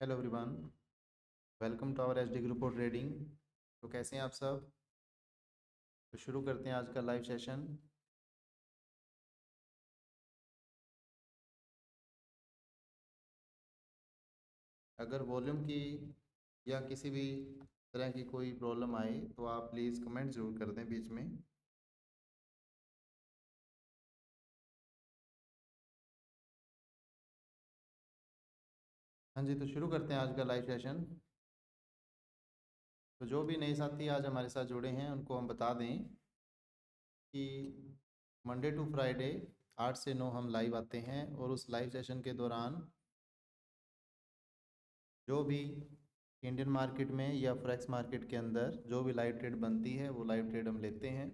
Hello everyone, welcome to our HD group of trading. तो कैसे हैं आप सब? तो शुरू करते हैं आज का लाइव सेशन। अगर वॉल्यूम की या किसी भी तरह की कोई प्रॉब्लम आए तो आप प्लीज़ कमेंट ज़रूर कर दें बीच में। हाँ जी, तो शुरू करते हैं आज का लाइव सेशन। तो जो भी नए साथी आज हमारे साथ जुड़े हैं उनको हम बता दें कि मंडे टू फ्राइडे 8 से 9 हम लाइव आते हैं और उस लाइव सेशन के दौरान जो भी इंडियन मार्केट में या फॉरेक्स मार्केट के अंदर जो भी लाइव ट्रेड बनती है वो लाइव ट्रेड हम लेते हैं।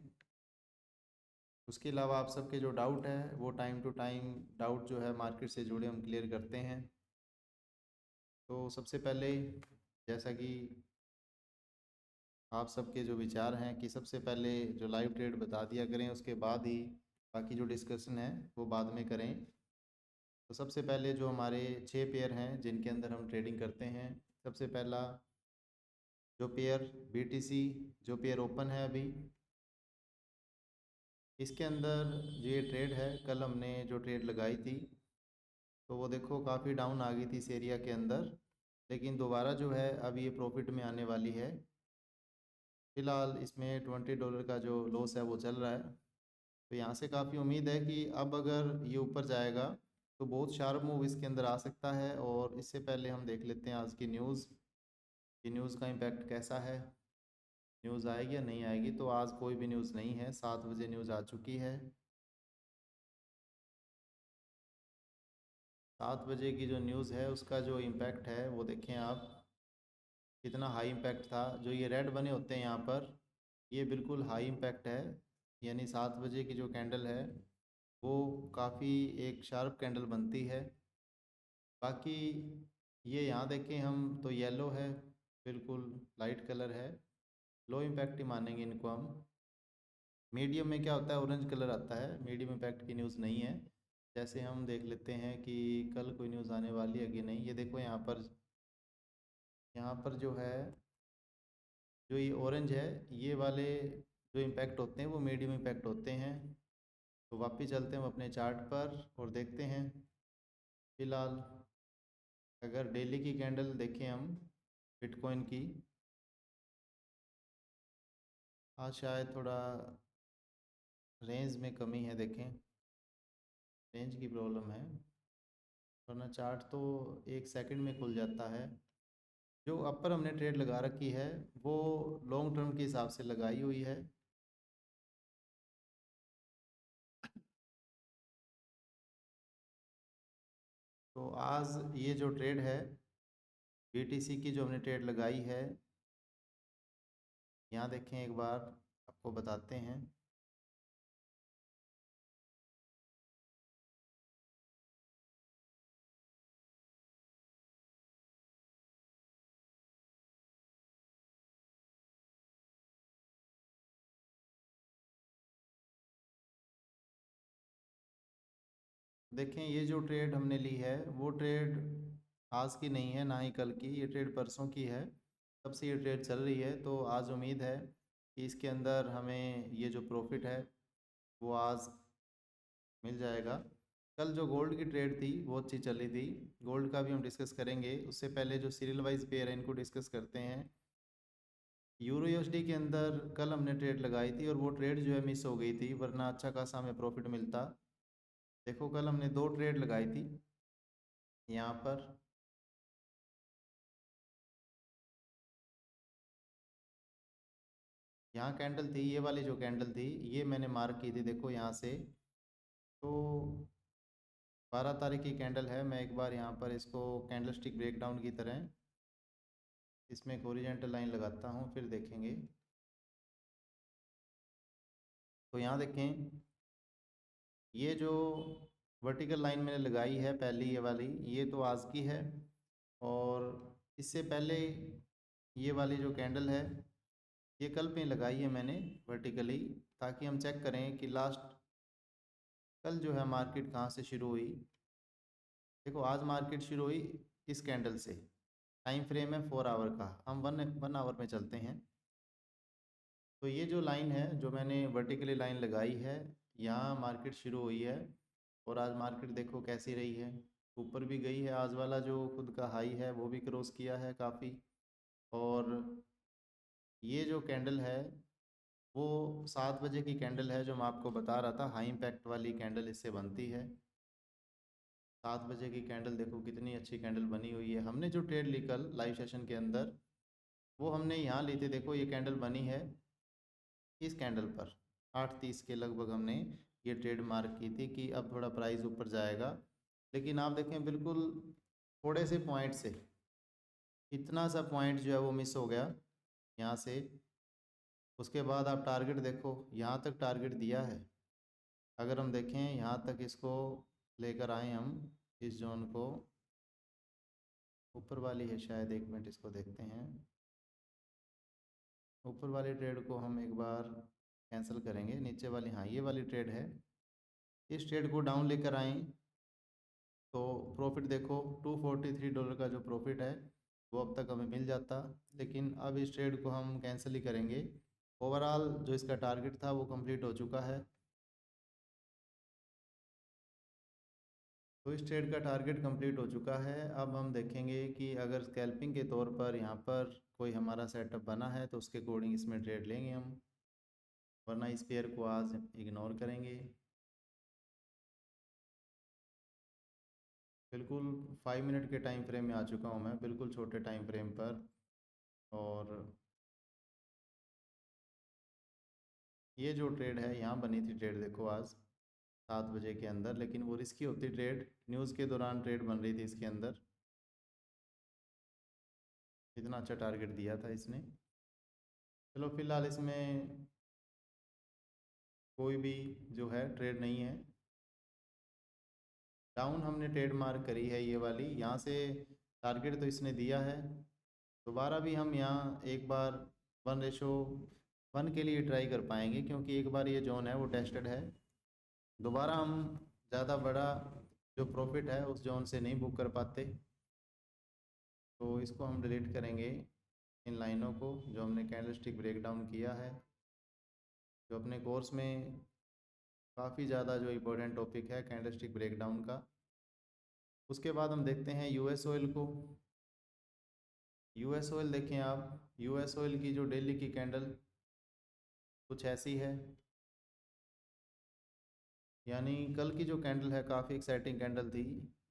उसके अलावा आप सबके जो डाउट है वो टाइम टू टाइम डाउट जो है मार्केट से जुड़े हम क्लियर करते हैं। तो सबसे पहले जैसा कि आप सबके जो विचार हैं कि सबसे पहले जो लाइव ट्रेड बता दिया करें, उसके बाद ही बाकी जो डिस्कशन है वो बाद में करें। तो सबसे पहले जो हमारे 6 पेयर हैं जिनके अंदर हम ट्रेडिंग करते हैं, सबसे पहला जो पेयर BTC जो पेयर ओपन है अभी, इसके अंदर जो ये ट्रेड है कल हमने जो ट्रेड लगाई थी तो वो देखो काफ़ी डाउन आ गई थी इस एरिया के अंदर, लेकिन दोबारा जो है अब ये प्रॉफिट में आने वाली है। फ़िलहाल इसमें $20 का जो लॉस है वो चल रहा है। तो यहाँ से काफ़ी उम्मीद है कि अब अगर ये ऊपर जाएगा तो बहुत शार्प मूव इसके अंदर आ सकता है। और इससे पहले हम देख लेते हैं आज की न्यूज़ कि न्यूज़ का इम्पैक्ट कैसा है, न्यूज़ आएगी या नहीं आएगी। तो आज कोई भी न्यूज़ नहीं है, 7 बजे न्यूज़ आ चुकी है। 7 बजे की जो न्यूज़ है उसका जो इम्पैक्ट है वो देखें आप, कितना हाई इम्पैक्ट था। जो ये रेड बने होते हैं यहाँ पर, ये बिल्कुल हाई इम्पैक्ट है। यानी 7 बजे की जो कैंडल है वो काफ़ी एक शार्प कैंडल बनती है। बाकी ये यहाँ देखें हम तो येलो है, बिल्कुल लाइट कलर है, लो इम्पैक्ट ही मानेंगे इनको हम। मीडियम में क्या होता है, ऑरेंज कलर आता है, मीडियम इम्पैक्ट की न्यूज़ नहीं है। जैसे हम देख लेते हैं कि कल कोई न्यूज़ आने वाली है कि नहीं। ये देखो यहाँ पर जो है, जो ये ऑरेंज है, ये वाले जो इम्पैक्ट होते हैं वो मीडियम इम्पैक्ट होते हैं। तो वापस चलते हैं हम अपने चार्ट पर और देखते हैं। फ़िलहाल अगर डेली की कैंडल देखें हम बिटकॉइन की, आज शायद थोड़ा रेंज में कमी है, देखें रेंज की प्रॉब्लम है, वरना चार्ट तो 1 सेकंड में खुल जाता है। जो अपर हमने ट्रेड लगा रखी है वो लॉन्ग टर्म के हिसाब से लगाई हुई है। तो आज ये जो ट्रेड है BTC की जो हमने ट्रेड लगाई है, यहाँ देखें एक बार आपको बताते हैं। देखें ये जो ट्रेड हमने ली है वो ट्रेड आज की नहीं है, ना ही कल की, ये ट्रेड परसों की है। तब से ये ट्रेड चल रही है। तो आज उम्मीद है कि इसके अंदर हमें ये जो प्रॉफिट है वो आज मिल जाएगा। कल जो गोल्ड की ट्रेड थी वो अच्छी चली थी, गोल्ड का भी हम डिस्कस करेंगे। उससे पहले जो सीरियल वाइज पेयर है इनको डिस्कस करते हैं। यूरो USD के अंदर कल हमने ट्रेड लगाई थी और वो ट्रेड जो है मिस हो गई थी, वरना अच्छा खासा हमें प्रॉफिट मिलता। देखो कल हमने 2 ट्रेड लगाई थी यहाँ पर। यहाँ कैंडल थी, ये वाली जो कैंडल थी ये मैंने मार्क की थी, देखो यहाँ से। तो 12 तारीख की कैंडल है। मैं एक बार यहाँ पर इसको कैंडल स्टिक ब्रेकडाउन की तरह इसमें एक ओरिजेंटल लाइन लगाता हूँ, फिर देखेंगे। तो यहाँ देखें ये जो वर्टिकल लाइन मैंने लगाई है पहली, ये वाली, ये तो आज की है। और इससे पहले ये वाली जो कैंडल है ये कल पे लगाई है मैंने वर्टिकली, ताकि हम चेक करें कि लास्ट कल जो है मार्केट कहाँ से शुरू हुई। देखो आज मार्केट शुरू हुई इस कैंडल से, टाइम फ्रेम है 4 आवर का, हम वन आवर में चलते हैं। तो ये जो लाइन है, जो मैंने वर्टिकली लाइन लगाई है, यहाँ मार्केट शुरू हुई है और आज मार्केट देखो कैसी रही है, ऊपर भी गई है। आज वाला जो खुद का हाई है वो भी क्रॉस किया है काफ़ी। और ये जो कैंडल है वो 7 बजे की कैंडल है, जो मैं आपको बता रहा था, हाई इम्पैक्ट वाली कैंडल इससे बनती है। 7 बजे की कैंडल देखो कितनी अच्छी कैंडल बनी हुई है। हमने जो ट्रेड ली कल लाइव सेशन के अंदर, वो हमने यहाँ ली थी। देखो ये कैंडल बनी है इस कैंडल पर 8:30 के लगभग हमने ये ट्रेड मार्क की थी कि अब थोड़ा प्राइस ऊपर जाएगा। लेकिन आप देखें बिल्कुल थोड़े से पॉइंट से इतना सा पॉइंट जो है वो मिस हो गया यहाँ से। उसके बाद आप टारगेट देखो, यहाँ तक टारगेट दिया है। अगर हम देखें यहाँ तक इसको लेकर आए हम इस जोन को, ऊपर वाली है शायद, एक मिनट इसको देखते हैं। ऊपर वाली ट्रेड को हम एक बार कैंसिल करेंगे, नीचे वाली, हाँ ये वाली ट्रेड है। इस ट्रेड को डाउन लेकर आए तो प्रॉफिट देखो $243 का जो प्रॉफिट है वो अब तक हमें मिल जाता। लेकिन अब इस ट्रेड को हम कैंसिल ही करेंगे। ओवरऑल जो इसका टारगेट था वो कंप्लीट हो चुका है। तो इस ट्रेड का टारगेट कंप्लीट हो चुका है। अब हम देखेंगे कि अगर स्कैल्पिंग के तौर पर यहाँ पर कोई हमारा सेटअप बना है तो उसके अकॉर्डिंग इसमें ट्रेड लेंगे हम, वरना इस पेयर को आज इग्नोर करेंगे। बिल्कुल 5 मिनट के टाइम फ्रेम में आ चुका हूँ मैं, बिल्कुल छोटे टाइम फ्रेम पर। और ये जो ट्रेड है, यहाँ बनी थी ट्रेड देखो आज 7 बजे के अंदर, लेकिन वो रिस्की होती ट्रेड, न्यूज़ के दौरान ट्रेड बन रही थी इसके अंदर। इतना अच्छा टारगेट दिया था इसने। चलो फिलहाल इसमें कोई भी जो है ट्रेड नहीं है। डाउन हमने ट्रेड मार्क करी है ये वाली, यहाँ से टारगेट तो इसने दिया है। दोबारा भी हम यहाँ एक बार 1:1 के लिए ट्राई कर पाएंगे, क्योंकि एक बार ये जोन है वो टेस्टेड है। दोबारा हम ज़्यादा बड़ा जो प्रॉफिट है उस जोन से नहीं बुक कर पाते, तो इसको हम डिलीट करेंगे। इन लाइनों को जो हमने कैंडलस्टिक ब्रेकडाउन किया है, जो अपने कोर्स में काफ़ी ज़्यादा जो इम्पोर्टेंट टॉपिक है कैंडलस्टिक ब्रेकडाउन का। उसके बाद हम देखते हैं यूएस ऑयल को। यूएस ऑयल देखें आप, यूएस ऑयल की जो डेली की कैंडल कुछ ऐसी है। यानी कल की जो कैंडल है काफ़ी एक्साइटिंग कैंडल थी,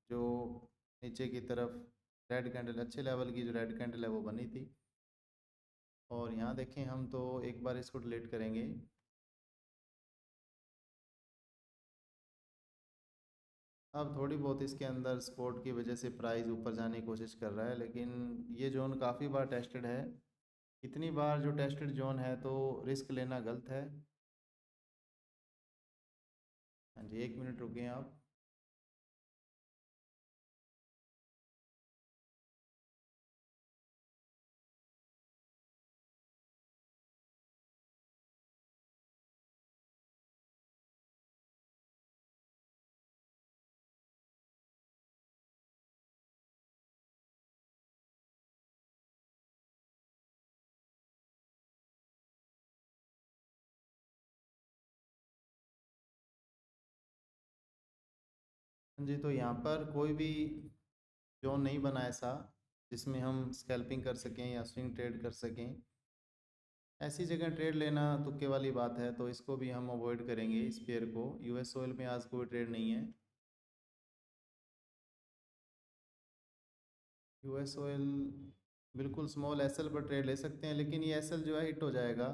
जो नीचे की तरफ रेड कैंडल, अच्छे लेवल की जो रेड कैंडल है वो बनी थी। और यहाँ देखें हम तो एक बार इसको डिलीट करेंगे। अब थोड़ी बहुत इसके अंदर सपोर्ट की वजह से प्राइस ऊपर जाने की कोशिश कर रहा है, लेकिन ये जोन काफ़ी बार टेस्टेड है। इतनी बार जो टेस्टेड जोन है तो रिस्क लेना गलत है। हाँ जी, 1 मिनट रुकिए आप। हाँ जी, तो यहाँ पर कोई भी जोन नहीं बना ऐसा जिसमें हम स्कैल्पिंग कर सकें या स्विंग ट्रेड कर सकें। ऐसी जगह ट्रेड लेना तुक्के वाली बात है, तो इसको भी हम अवॉइड करेंगे इस पेयर को। यूएस ऑयल में आज कोई ट्रेड नहीं है। यूएस ऑयल बिल्कुल स्मॉल एसएल पर ट्रेड ले सकते हैं, लेकिन ये एसएल जो है हिट हो जाएगा।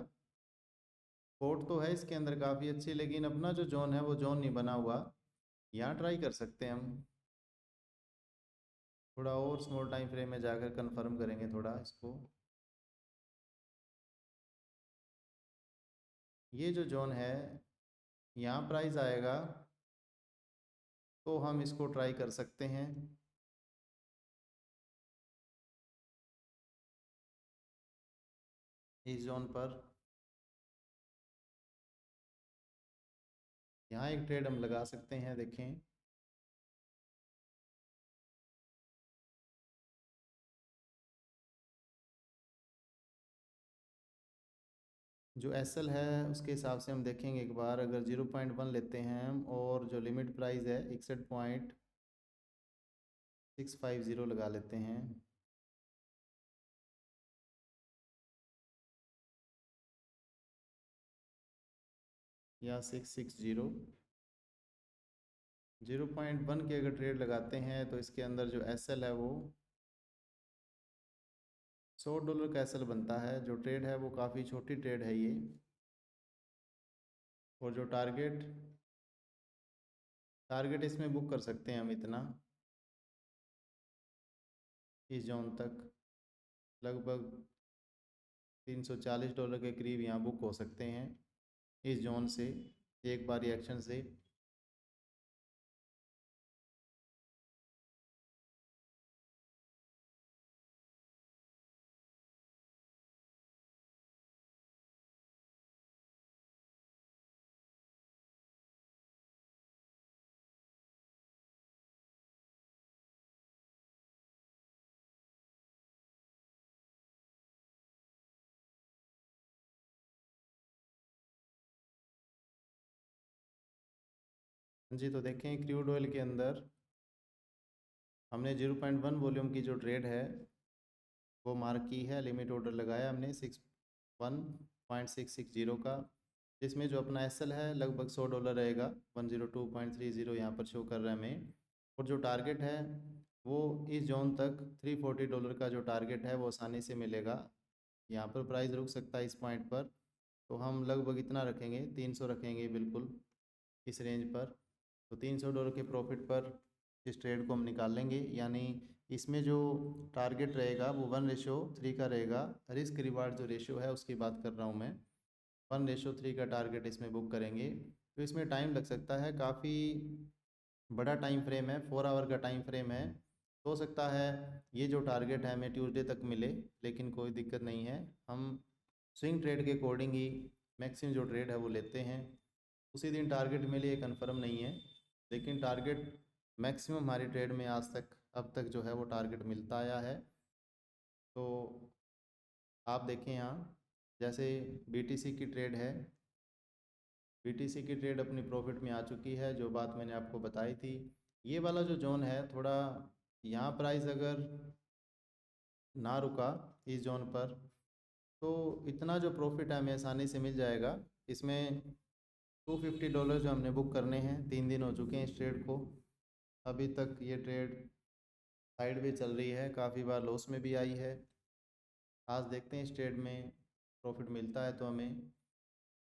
पोर्ट तो है इसके अंदर काफ़ी अच्छी, लेकिन अपना जो जोन है वो जोन नहीं बना हुआ। यहाँ ट्राई कर सकते हैं हम, थोड़ा और स्मॉल टाइम फ्रेम में जाकर कंफर्म करेंगे थोड़ा इसको। ये जो जोन है यहाँ प्राइस आएगा तो हम इसको ट्राई कर सकते हैं। इस जोन पर यहाँ एक ट्रेड हम लगा सकते हैं, देखें। जो एसएल है उसके हिसाब से हम देखेंगे एक बार, अगर 0.1 लेते हैं हम और जो लिमिट प्राइस है 61.650 लगा लेते हैं, या 660, 0.1 के अगर ट्रेड लगाते हैं तो इसके अंदर जो एसएल है वो $100 का एसएल बनता है। जो ट्रेड है वो काफ़ी छोटी ट्रेड है ये, और जो टारगेट इसमें बुक कर सकते हैं हम इतना, इस जोन तक लगभग $340 के करीब यहाँ बुक हो सकते हैं इस जोन से, एक बार रिएक्शन से। जी, तो देखें क्रूड ऑयल के अंदर हमने 0.1 वॉल्यूम की जो ट्रेड है वो मार्क की है, लिमिट ऑर्डर लगाया हमने 1.660 का, जिसमें जो अपना एसएल है लगभग $100 रहेगा, 102.30 यहाँ पर शो कर रहा है हमें। और जो टारगेट है वो इस जोन तक $340 का जो टारगेट है वो आसानी से मिलेगा। यहाँ पर प्राइस रुक सकता है इस पॉइंट पर, तो हम लगभग इतना रखेंगे, 300 रखेंगे बिल्कुल इस रेंज पर। तो $300 के प्रॉफिट पर इस ट्रेड को हम निकाल लेंगे, यानी इसमें जो टारगेट रहेगा वो 1:3 का रहेगा। रिस्क रिवार्ड जो रेशियो है उसकी बात कर रहा हूँ मैं, 1:3 का टारगेट इसमें बुक करेंगे। तो इसमें टाइम लग सकता है, काफ़ी बड़ा टाइम फ्रेम है, 4 आवर का टाइम फ्रेम है। हो सकता है ये जो टारगेट है हमें ट्यूसडे तक मिले, लेकिन कोई दिक्कत नहीं है, हम स्विंग ट्रेड के अकॉर्डिंग ही मैक्सिमम जो ट्रेड है वो लेते हैं। उसी दिन टारगेट मिले ये कन्फर्म नहीं है, लेकिन टारगेट मैक्सिमम हमारी ट्रेड में आज तक अब तक जो है वो टारगेट मिलता आया है। तो आप देखें यहाँ, जैसे बीटीसी की ट्रेड है, बीटीसी की ट्रेड अपनी प्रॉफिट में आ चुकी है, जो बात मैंने आपको बताई थी। ये वाला जो जोन है थोड़ा, यहाँ प्राइस अगर ना रुका इस जोन पर तो इतना जो प्रॉफिट है हमें आसानी से मिल जाएगा। इसमें $250 जो हमने बुक करने हैं, 3 दिन हो चुके हैं इस ट्रेड को, अभी तक ये ट्रेड साइड में चल रही है, काफ़ी बार लॉस में भी आई है। आज देखते हैं इस ट्रेड में प्रॉफिट मिलता है तो हमें,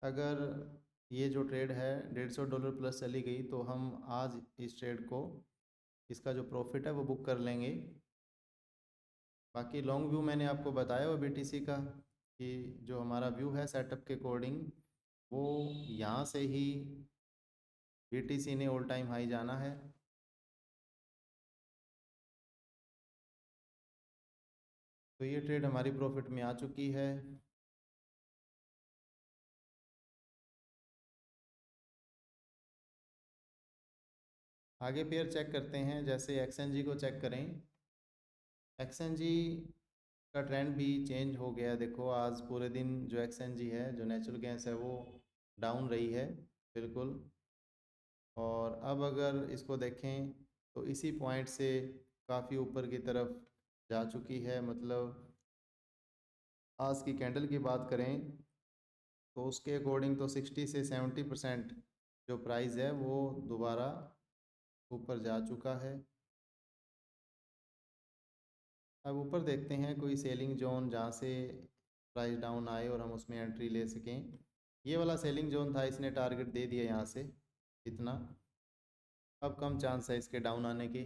अगर ये जो ट्रेड है $150 प्लस चली गई तो हम आज इस ट्रेड को, इसका जो प्रॉफिट है वो बुक कर लेंगे। बाकी लॉन्ग व्यू मैंने आपको बताया वो बीटीसी का, कि जो हमारा व्यू है सेटअप के अकॉर्डिंग, वो यहाँ से ही बीटीसी ने ऑल टाइम हाई जाना है। तो ये ट्रेड हमारी प्रॉफिट में आ चुकी है। आगे पेयर चेक करते हैं, जैसे एक्सएनजी को चेक करें। एक्सएनजी का ट्रेंड भी चेंज हो गया, देखो आज पूरे दिन जो एक्सएनजी है, जो नेचुरल गैस है, वो डाउन रही है बिल्कुल। और अब अगर इसको देखें तो इसी पॉइंट से काफ़ी ऊपर की तरफ जा चुकी है, मतलब आज की कैंडल की बात करें तो उसके अकॉर्डिंग तो 60 से 70% जो प्राइस है वो दोबारा ऊपर जा चुका है। अब ऊपर देखते हैं कोई सेलिंग जोन जहाँ से प्राइस डाउन आए और हम उसमें एंट्री ले सकें। ये वाला सेलिंग जोन था, इसने टारगेट दे दिया यहाँ से इतना, अब कम चांस है इसके डाउन आने के,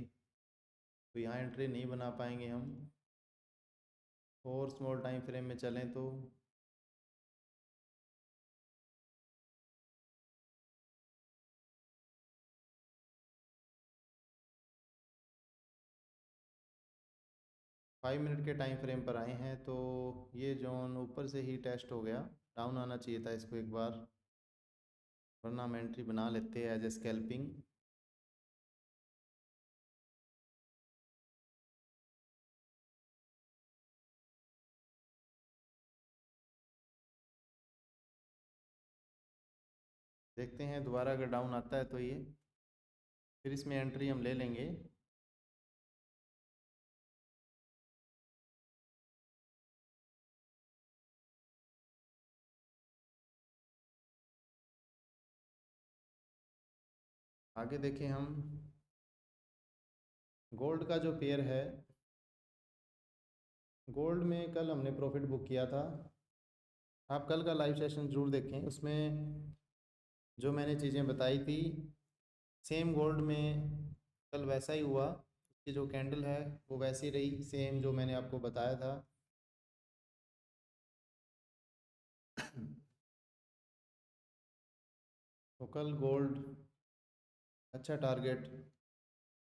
तो यहाँ एंट्री नहीं बना पाएंगे हम। और स्मॉल टाइम फ्रेम में चलें तो फाइव मिनट के टाइम फ्रेम पर आए हैं, तो ये जोन ऊपर से ही टेस्ट हो गया, डाउन आना चाहिए था इसको एक बार, वरना हम एंट्री बना लेते हैं एज ए स्कैल्पिंग। देखते हैं दोबारा अगर डाउन आता है तो ये फिर इसमें एंट्री हम ले लेंगे। आगे देखें हम गोल्ड का जो पेयर है, गोल्ड में कल हमने प्रॉफिट बुक किया था। आप कल का लाइव सेशन ज़रूर देखें, उसमें जो मैंने चीज़ें बताई थी सेम गोल्ड में कल वैसा ही हुआ। उसकी जो कैंडल है वो वैसी रही सेम जो मैंने आपको बताया था। तो कल गोल्ड अच्छा टारगेट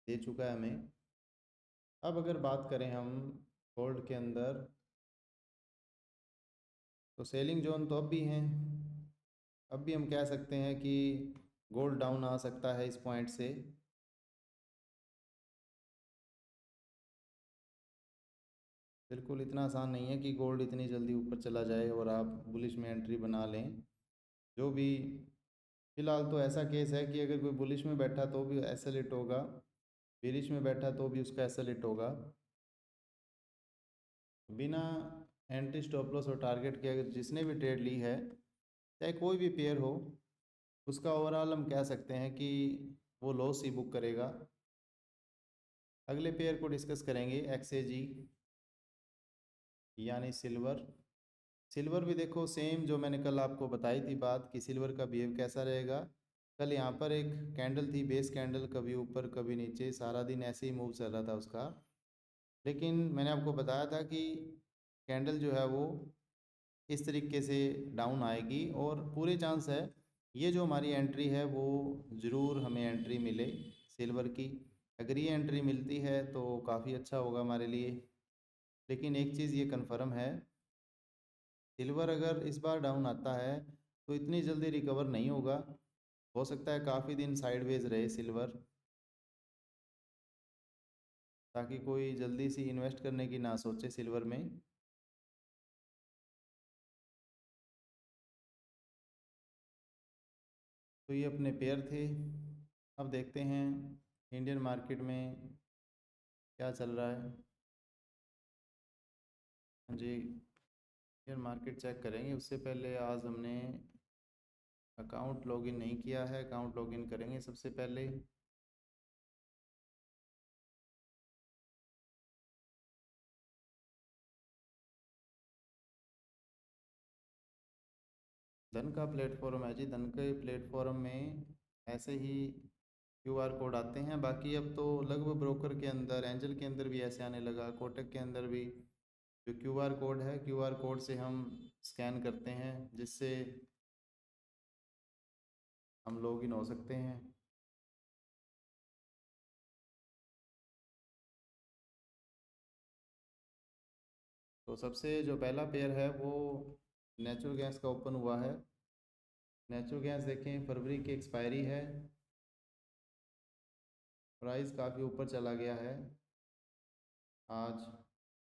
दे चुका है हमें। अब अगर बात करें हम गोल्ड के अंदर, तो सेलिंग जोन तो अब भी हैं। अब भी हम कह सकते हैं कि गोल्ड डाउन आ सकता है इस पॉइंट से। बिल्कुल इतना आसान नहीं है कि गोल्ड इतनी जल्दी ऊपर चला जाए और आप बुलिश में एंट्री बना लें। जो भी फिलहाल तो ऐसा केस है कि अगर कोई बुलिश में बैठा तो भी ऐसा लिट होगा, बेरिश में बैठा तो भी उसका ऐसा लिट होगा। बिना एंट्री स्टॉप लॉस और टारगेट के अगर जिसने भी ट्रेड ली है, चाहे कोई भी पेयर हो, उसका ओवरऑल हम कह सकते हैं कि वो लॉस ही बुक करेगा। अगले पेयर को डिस्कस करेंगे एक्सएजी यानी सिल्वर। सिल्वर भी देखो सेम जो मैंने कल आपको बताई थी बात कि सिल्वर का बिहेव कैसा रहेगा। कल यहाँ पर एक कैंडल थी, बेस कैंडल, कभी ऊपर कभी नीचे, सारा दिन ऐसे ही मूव चल रहा था उसका। लेकिन मैंने आपको बताया था कि कैंडल जो है वो इस तरीके से डाउन आएगी और पूरे चांस है ये जो हमारी एंट्री है वो ज़रूर हमें एंट्री मिले सिल्वर की। अगर ये एंट्री मिलती है तो काफ़ी अच्छा होगा हमारे लिए। लेकिन एक चीज़ ये कन्फर्म है, सिल्वर अगर इस बार डाउन आता है तो इतनी जल्दी रिकवर नहीं होगा। हो सकता है काफ़ी दिन साइडवेज रहे सिल्वर, ताकि कोई जल्दी सी इन्वेस्ट करने की ना सोचे सिल्वर में। तो ये अपने पेयर थे। अब देखते हैं इंडियन मार्केट में क्या चल रहा है। हाँ जी, इंडियन मार्केट चेक करेंगे उससे पहले आज हमने अकाउंट लॉगिन नहीं किया है, अकाउंट लॉगिन करेंगे सबसे पहले। धन का प्लेटफॉर्म है जी, धन के प्लेटफॉर्म में ऐसे ही क्यूआर कोड आते हैं। बाकी अब तो लगभग ब्रोकर के अंदर, एंजल के अंदर भी ऐसे आने लगा, कोटक के अंदर भी जो क्यूआर कोड है, क्यूआर कोड से हम स्कैन करते हैं जिससे हम लॉग इन हो सकते हैं। तो सबसे जो पहला पेयर है वो नेचुरल गैस का ओपन हुआ है। नेचुरल गैस देखें, फरवरी की एक्सपायरी है, प्राइस काफ़ी ऊपर चला गया है आज।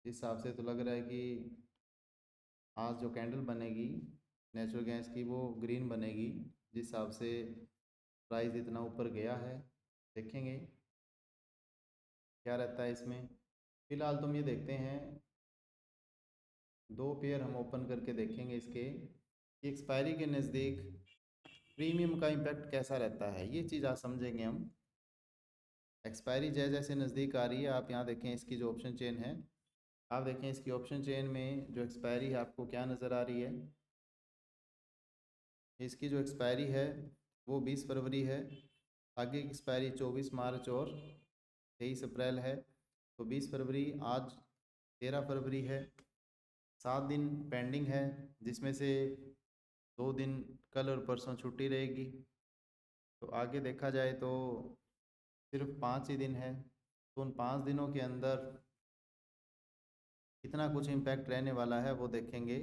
इस हिसाब से तो लग रहा है कि आज जो कैंडल बनेगी नेचुरल गैस की वो ग्रीन बनेगी, जिस हिसाब से प्राइस इतना ऊपर गया है। देखेंगे क्या रहता है इसमें। फ़िलहाल तुम ये देखते हैं, दो पेयर हम ओपन करके देखेंगे इसके कि एक्सपायरी के नज़दीक प्रीमियम का इम्पैक्ट कैसा रहता है, ये चीज़ आज समझेंगे हम। एक्सपायरी जैसे जैसे नज़दीक आ रही है, आप यहाँ देखें इसकी जो ऑप्शन चेन है, आप देखें इसकी ऑप्शन चेन में जो एक्सपायरी है आपको क्या नज़र आ रही है। इसकी जो एक्सपायरी है वो 20 फरवरी है, आगे की एक्सपायरी 24 मार्च और 23 अप्रैल है। तो 20 फरवरी, आज 13 फरवरी है, 7 दिन पेंडिंग है, जिसमें से 2 दिन कल और परसों छुट्टी रहेगी। तो आगे देखा जाए तो सिर्फ 5 ही दिन है। तो उन 5 दिनों के अंदर कितना कुछ इम्पैक्ट रहने वाला है वो देखेंगे।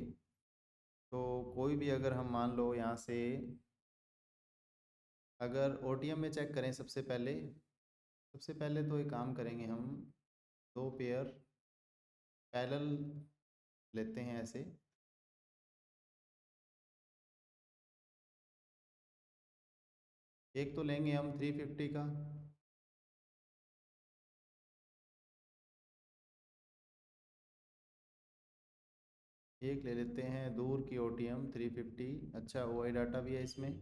तो कोई भी अगर हम मान लो यहाँ से अगर ओटीएम में चेक करें, सबसे पहले तो एक काम करेंगे हम, दो पेयर पैरेलल लेते हैं ऐसे। एक तो लेंगे हम 350 का, एक ले लेते हैं दूर की ओटीएम 350। अच्छा OI डाटा भी है इसमें,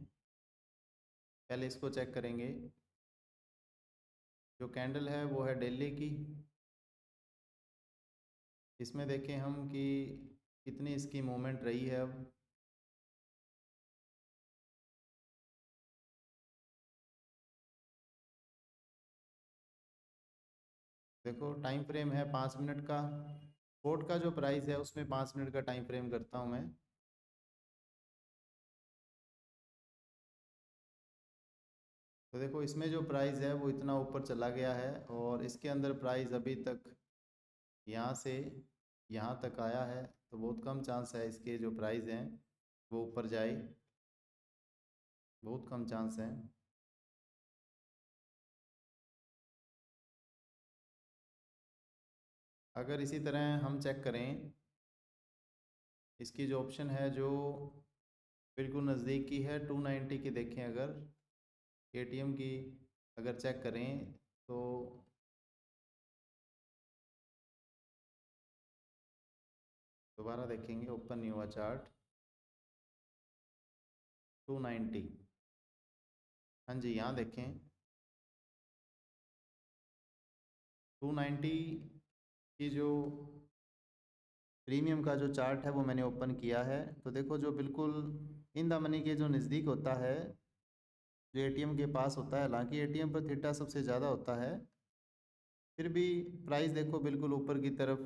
पहले इसको चेक करेंगे। जो कैंडल है वो है दिल्ली की, इसमें देखें हम कि कितनी इसकी मूवमेंट रही है। अब देखो टाइम फ्रेम है 5 मिनट का, कोट का जो प्राइस है उसमें 5 मिनट का टाइम फ्रेम करता हूँ मैं। तो देखो इसमें जो प्राइस है वो इतना ऊपर चला गया है, और इसके अंदर प्राइस अभी तक यहाँ से यहाँ तक आया है, तो बहुत कम चांस है इसके जो प्राइस हैं वो ऊपर जाए, बहुत कम चांस है। अगर इसी तरह हम चेक करें, इसकी जो ऑप्शन है जो बिल्कुल नज़दीक की है 290 की, देखें अगर एटीएम की अगर चेक करें तो दोबारा देखेंगे, ओपन नहीं हुआ चार्ट। 290, हाँ जी यहाँ देखें 290 की जो प्रीमियम का जो चार्ट है वो मैंने ओपन किया है। तो देखो जो बिल्कुल इन द मनी के जो नज़दीक होता है, जो एटीएम के पास होता है, हालांकि एटीएम पर थीटा सबसे ज़्यादा होता है, फिर भी प्राइस देखो बिल्कुल ऊपर की तरफ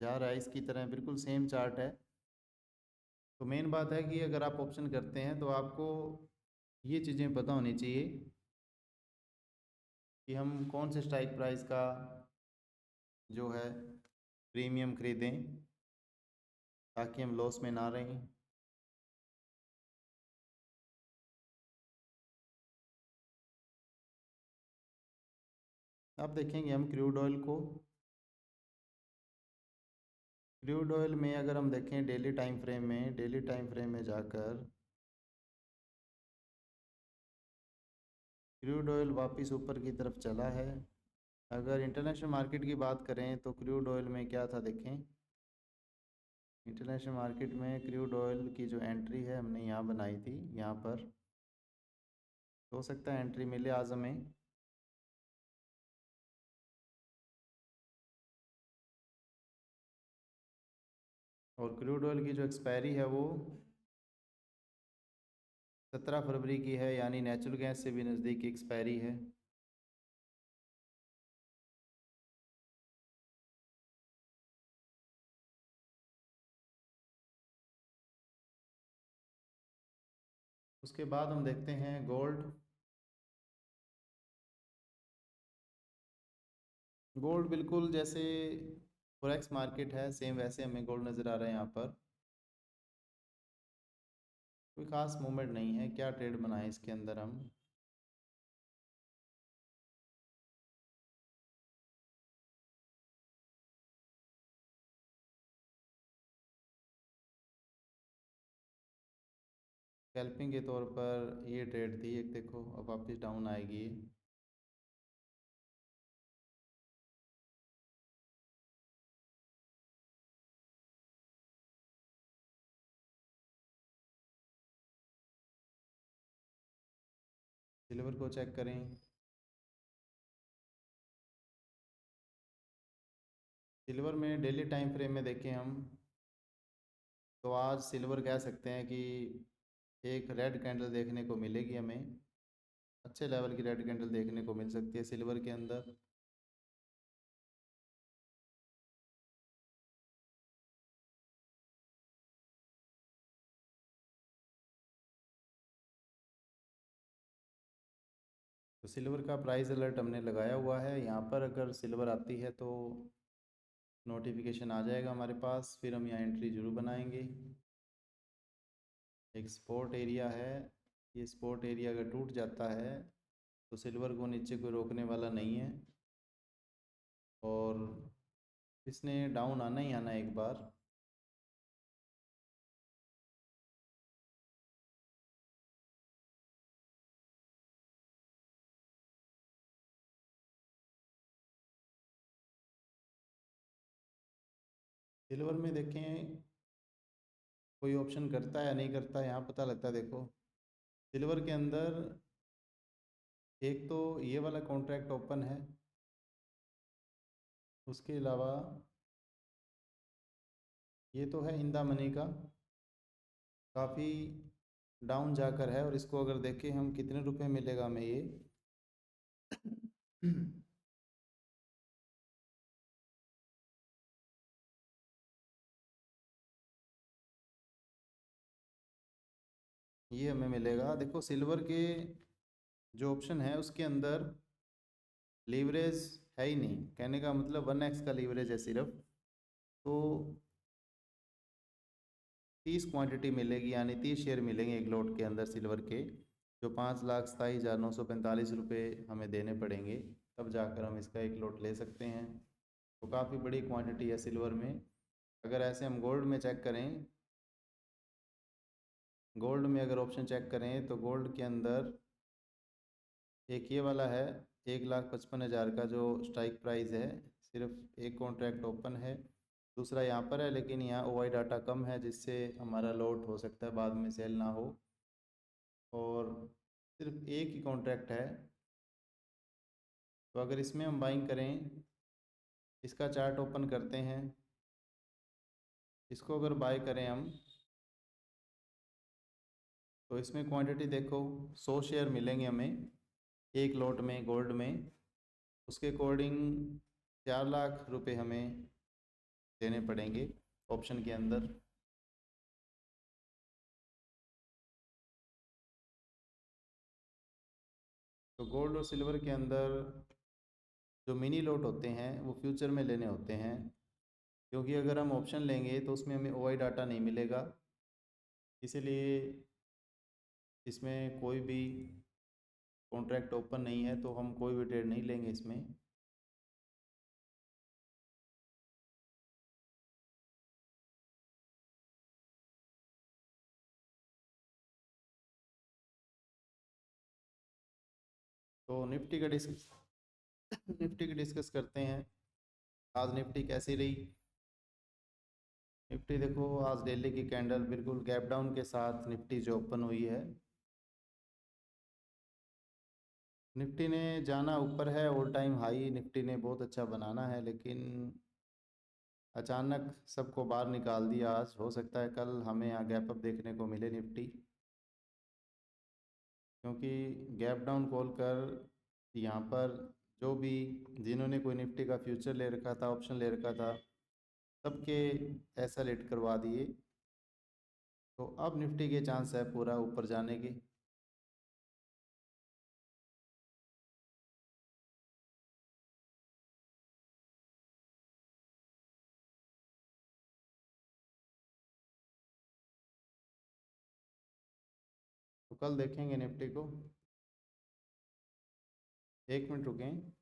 जा रहा है, इसकी तरह बिल्कुल सेम चार्ट है। तो मेन बात है कि अगर आप ऑप्शन करते हैं तो आपको ये चीज़ें पता होनी चाहिए कि हम कौन से स्ट्राइक प्राइस का जो है प्रीमियम खरीदें, ताकि हम लॉस में ना रहें। अब देखेंगे हम क्रूड ऑयल को। क्रूड ऑयल में अगर हम देखें डेली टाइम फ्रेम में, डेली टाइम फ्रेम में जाकर क्रूड ऑयल वापस ऊपर की तरफ चला है। अगर इंटरनेशनल मार्केट की बात करें तो क्रूड ऑयल में क्या था देखें, इंटरनेशनल मार्केट में क्रूड ऑयल की जो एंट्री है हमने यहाँ बनाई थी, यहाँ पर हो सकता है एंट्री मिले आज हमें। और क्रूड ऑयल की जो एक्सपायरी है वो 17 फरवरी की है, यानी नेचुरल गैस से भी नज़दीक की एक्सपायरी है। उसके बाद हम देखते हैं गोल्ड। गोल्ड बिल्कुल जैसे फॉरेक्स मार्केट है सेम वैसे हमें गोल्ड नज़र आ रहा है यहाँ पर, कोई ख़ास मूवमेंट नहीं है। क्या ट्रेड बनाए इसके अंदर हम, स्कैल्पिंग के तौर पर ये ट्रेड थी एक, देखो अब वापस डाउन आएगी ये। सिल्वर को चेक करें, सिल्वर में डेली टाइम फ्रेम में देखें हम, तो आज सिल्वर कह सकते हैं कि एक रेड कैंडल देखने को मिलेगी हमें, अच्छे लेवल की रेड कैंडल देखने को मिल सकती है सिल्वर के अंदर। तो सिल्वर का प्राइस अलर्ट हमने लगाया हुआ है यहाँ पर, अगर सिल्वर आती है तो नोटिफिकेशन आ जाएगा हमारे पास, फिर हम यहाँ एंट्री ज़रूर बनाएंगे। एक सपोर्ट एरिया है, ये सपोर्ट एरिया अगर टूट जाता है तो सिल्वर को नीचे कोई रोकने वाला नहीं है, और इसने डाउन आना ही आना एक बार। सिल्वर में देखें कोई ऑप्शन करता है या नहीं करता है, यहाँ पता लगता है। देखो सिल्वर के अंदर एक तो ये वाला कॉन्ट्रैक्ट ओपन है, उसके अलावा ये तो है इन द मनी का, काफ़ी डाउन जाकर है। और इसको अगर देखें हम कितने रुपए मिलेगा हमें ये ये हमें मिलेगा। देखो सिल्वर के जो ऑप्शन है उसके अंदर लीवरेज है ही नहीं, कहने का मतलब 1x का लीवरेज है सिर्फ। तो 30 क्वांटिटी मिलेगी, यानी 30 शेयर मिलेंगे एक लॉट के अंदर सिल्वर के, जो 5,27,945 रुपये हमें देने पड़ेंगे, तब जाकर हम इसका एक लॉट ले सकते हैं। तो काफ़ी बड़ी क्वांटिटी है सिल्वर में। अगर ऐसे हम गोल्ड में चेक करें, गोल्ड में अगर ऑप्शन चेक करें तो गोल्ड के अंदर एक ये वाला है 1,55,000 का जो स्ट्राइक प्राइस है, सिर्फ एक कॉन्ट्रैक्ट ओपन है। दूसरा यहाँ पर है, लेकिन यहाँ ओआई डाटा कम है, जिससे हमारा लॉट हो सकता है बाद में सेल ना हो। और सिर्फ एक ही कॉन्ट्रैक्ट है, तो अगर इसमें हम बाइंग करें, इसका चार्ट ओपन करते हैं, इसको अगर बाय करें हम, तो इसमें क्वांटिटी देखो 100 शेयर मिलेंगे हमें एक लॉट में गोल्ड में। उसके अकॉर्डिंग 4 लाख रुपए हमें देने पड़ेंगे ऑप्शन के अंदर। तो गोल्ड और सिल्वर के अंदर जो मिनी लॉट होते हैं वो फ्यूचर में लेने होते हैं, क्योंकि अगर हम ऑप्शन लेंगे तो उसमें हमें ओआई डाटा नहीं मिलेगा। इसीलिए इसमें कोई भी कॉन्ट्रैक्ट ओपन नहीं है, तो हम कोई भी ट्रेड नहीं लेंगे इसमें। तो निफ्टी का डिस्कस करते हैं। आज निफ्टी कैसी रही? निफ्टी देखो आज डेली की कैंडल बिल्कुल गैप डाउन के साथ निफ्टी जो ओपन हुई है, निफ्टी ने जाना ऊपर है, ऑल टाइम हाई निफ्टी ने बहुत अच्छा बनाना है, लेकिन अचानक सबको बाहर निकाल दिया। आज हो सकता है कल हमें यहाँ गैप अप देखने को मिले निफ्टी, क्योंकि गैप डाउन कॉल कर यहाँ पर जो भी जिन्होंने कोई निफ्टी का फ्यूचर ले रखा था, ऑप्शन ले रखा था, सबके ऐसा लेट करवा दिए। तो अब निफ्टी के चांस है पूरा ऊपर जाने के। तो कल देखेंगे निफ्टी को। 1 मिनट रुकें।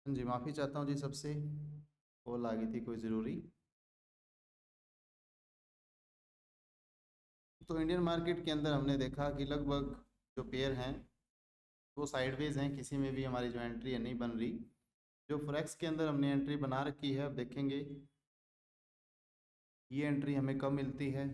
जी माफ़ी चाहता हूँ जी सबसे, कॉल आ गई थी कोई ज़रूरी। तो इंडियन मार्केट के अंदर हमने देखा कि लगभग जो पेयर हैं वो साइडवेज हैं, किसी में भी हमारी जो एंट्री है नहीं बन रही। जो फॉरेक्स के अंदर हमने एंट्री बना रखी है, अब देखेंगे ये एंट्री हमें कब मिलती है।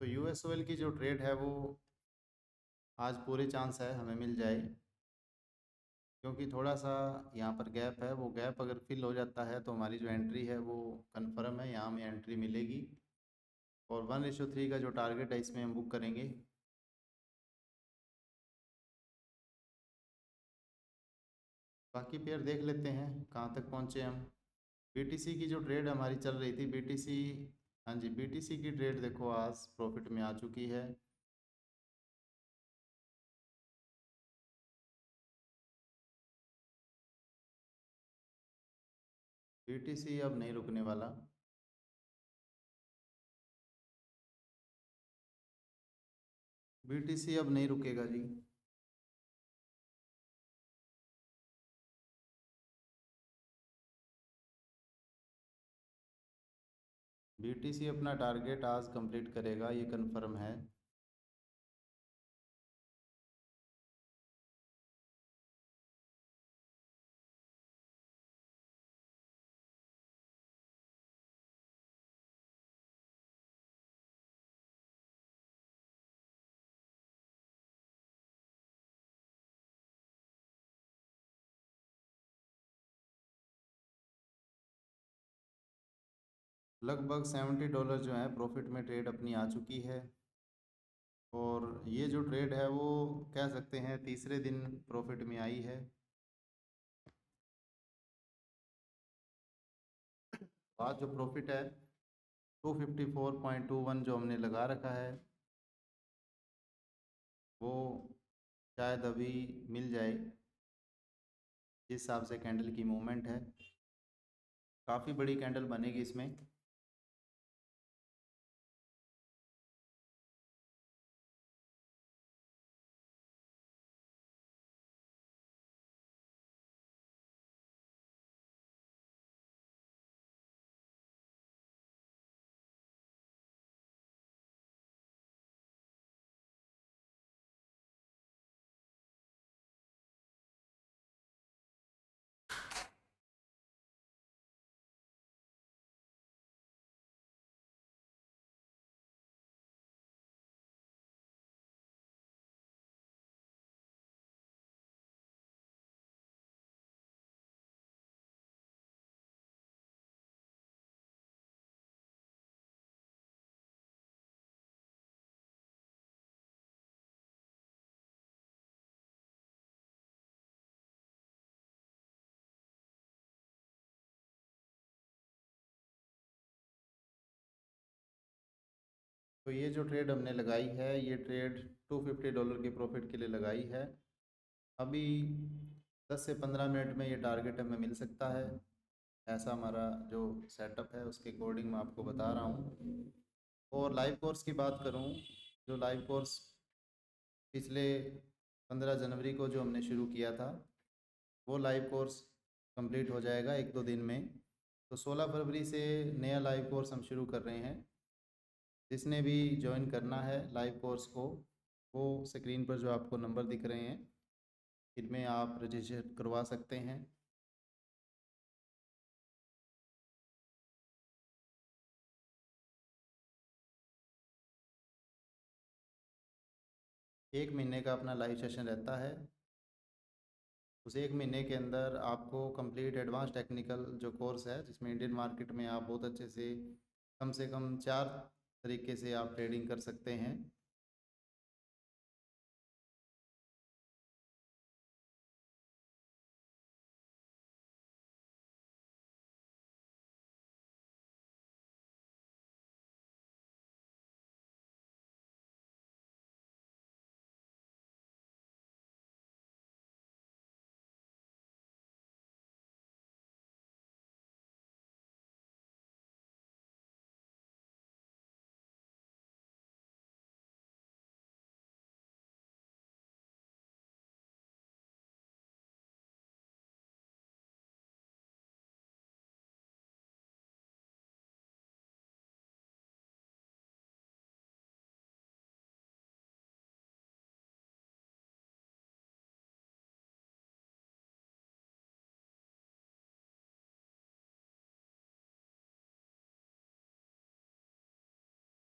तो यूएस ऑयल की जो ट्रेड है वो आज पूरे चांस है हमें मिल जाए, क्योंकि थोड़ा सा यहाँ पर गैप है। वो गैप अगर फिल हो जाता है तो हमारी जो एंट्री है वो कंफर्म है, यहाँ हमें एंट्री मिलेगी। और 1:3 का जो टारगेट है इसमें हम बुक करेंगे। बाकी पेयर देख लेते हैं कहाँ तक पहुँचे हम। बीटीसी की जो ट्रेड हमारी चल रही थी, बीटीसी, हाँ जी बीटीसी की ट्रेड देखो आज प्रॉफिट में आ चुकी है। बीटीसी अब नहीं रुकने वाला। बीटीसी अब नहीं रुकेगा जी। बीटीसी अपना टारगेट आज कंप्लीट करेगा, ये कंफर्म है। लगभग $70 जो है प्रॉफिट में ट्रेड अपनी आ चुकी है। और ये जो ट्रेड है वो कह सकते हैं तीसरे दिन प्रॉफिट में आई है। आज जो प्रॉफिट है 254.21 जो हमने लगा रखा है वो शायद अभी मिल जाए। जिस हिसाब से कैंडल की मूवमेंट है, काफ़ी बड़ी कैंडल बनेगी इसमें। तो ये जो ट्रेड हमने लगाई है ये ट्रेड $250 के प्रॉफिट के लिए लगाई है। अभी 10 से 15 मिनट में ये टारगेट हमें मिल सकता है। ऐसा हमारा जो सेटअप है उसके अकॉर्डिंग मैं आपको बता रहा हूँ। और लाइव कोर्स की बात करूँ, जो लाइव कोर्स पिछले 15 जनवरी को जो हमने शुरू किया था, वो लाइव कोर्स कंप्लीट हो जाएगा 1-2 दिन में। तो 16 फरवरी से नया लाइव कोर्स हम शुरू कर रहे हैं। जिसने भी ज्वाइन करना है लाइव कोर्स को, वो स्क्रीन पर जो आपको नंबर दिख रहे हैं इनमें आप रजिस्टर करवा सकते हैं। एक महीने का अपना लाइव सेशन रहता है। उस एक महीने के अंदर आपको कंप्लीट एडवांस टेक्निकल जो कोर्स है, जिसमें इंडियन मार्केट में आप बहुत अच्छे से कम 4 तरीके से आप ट्रेडिंग कर सकते हैं।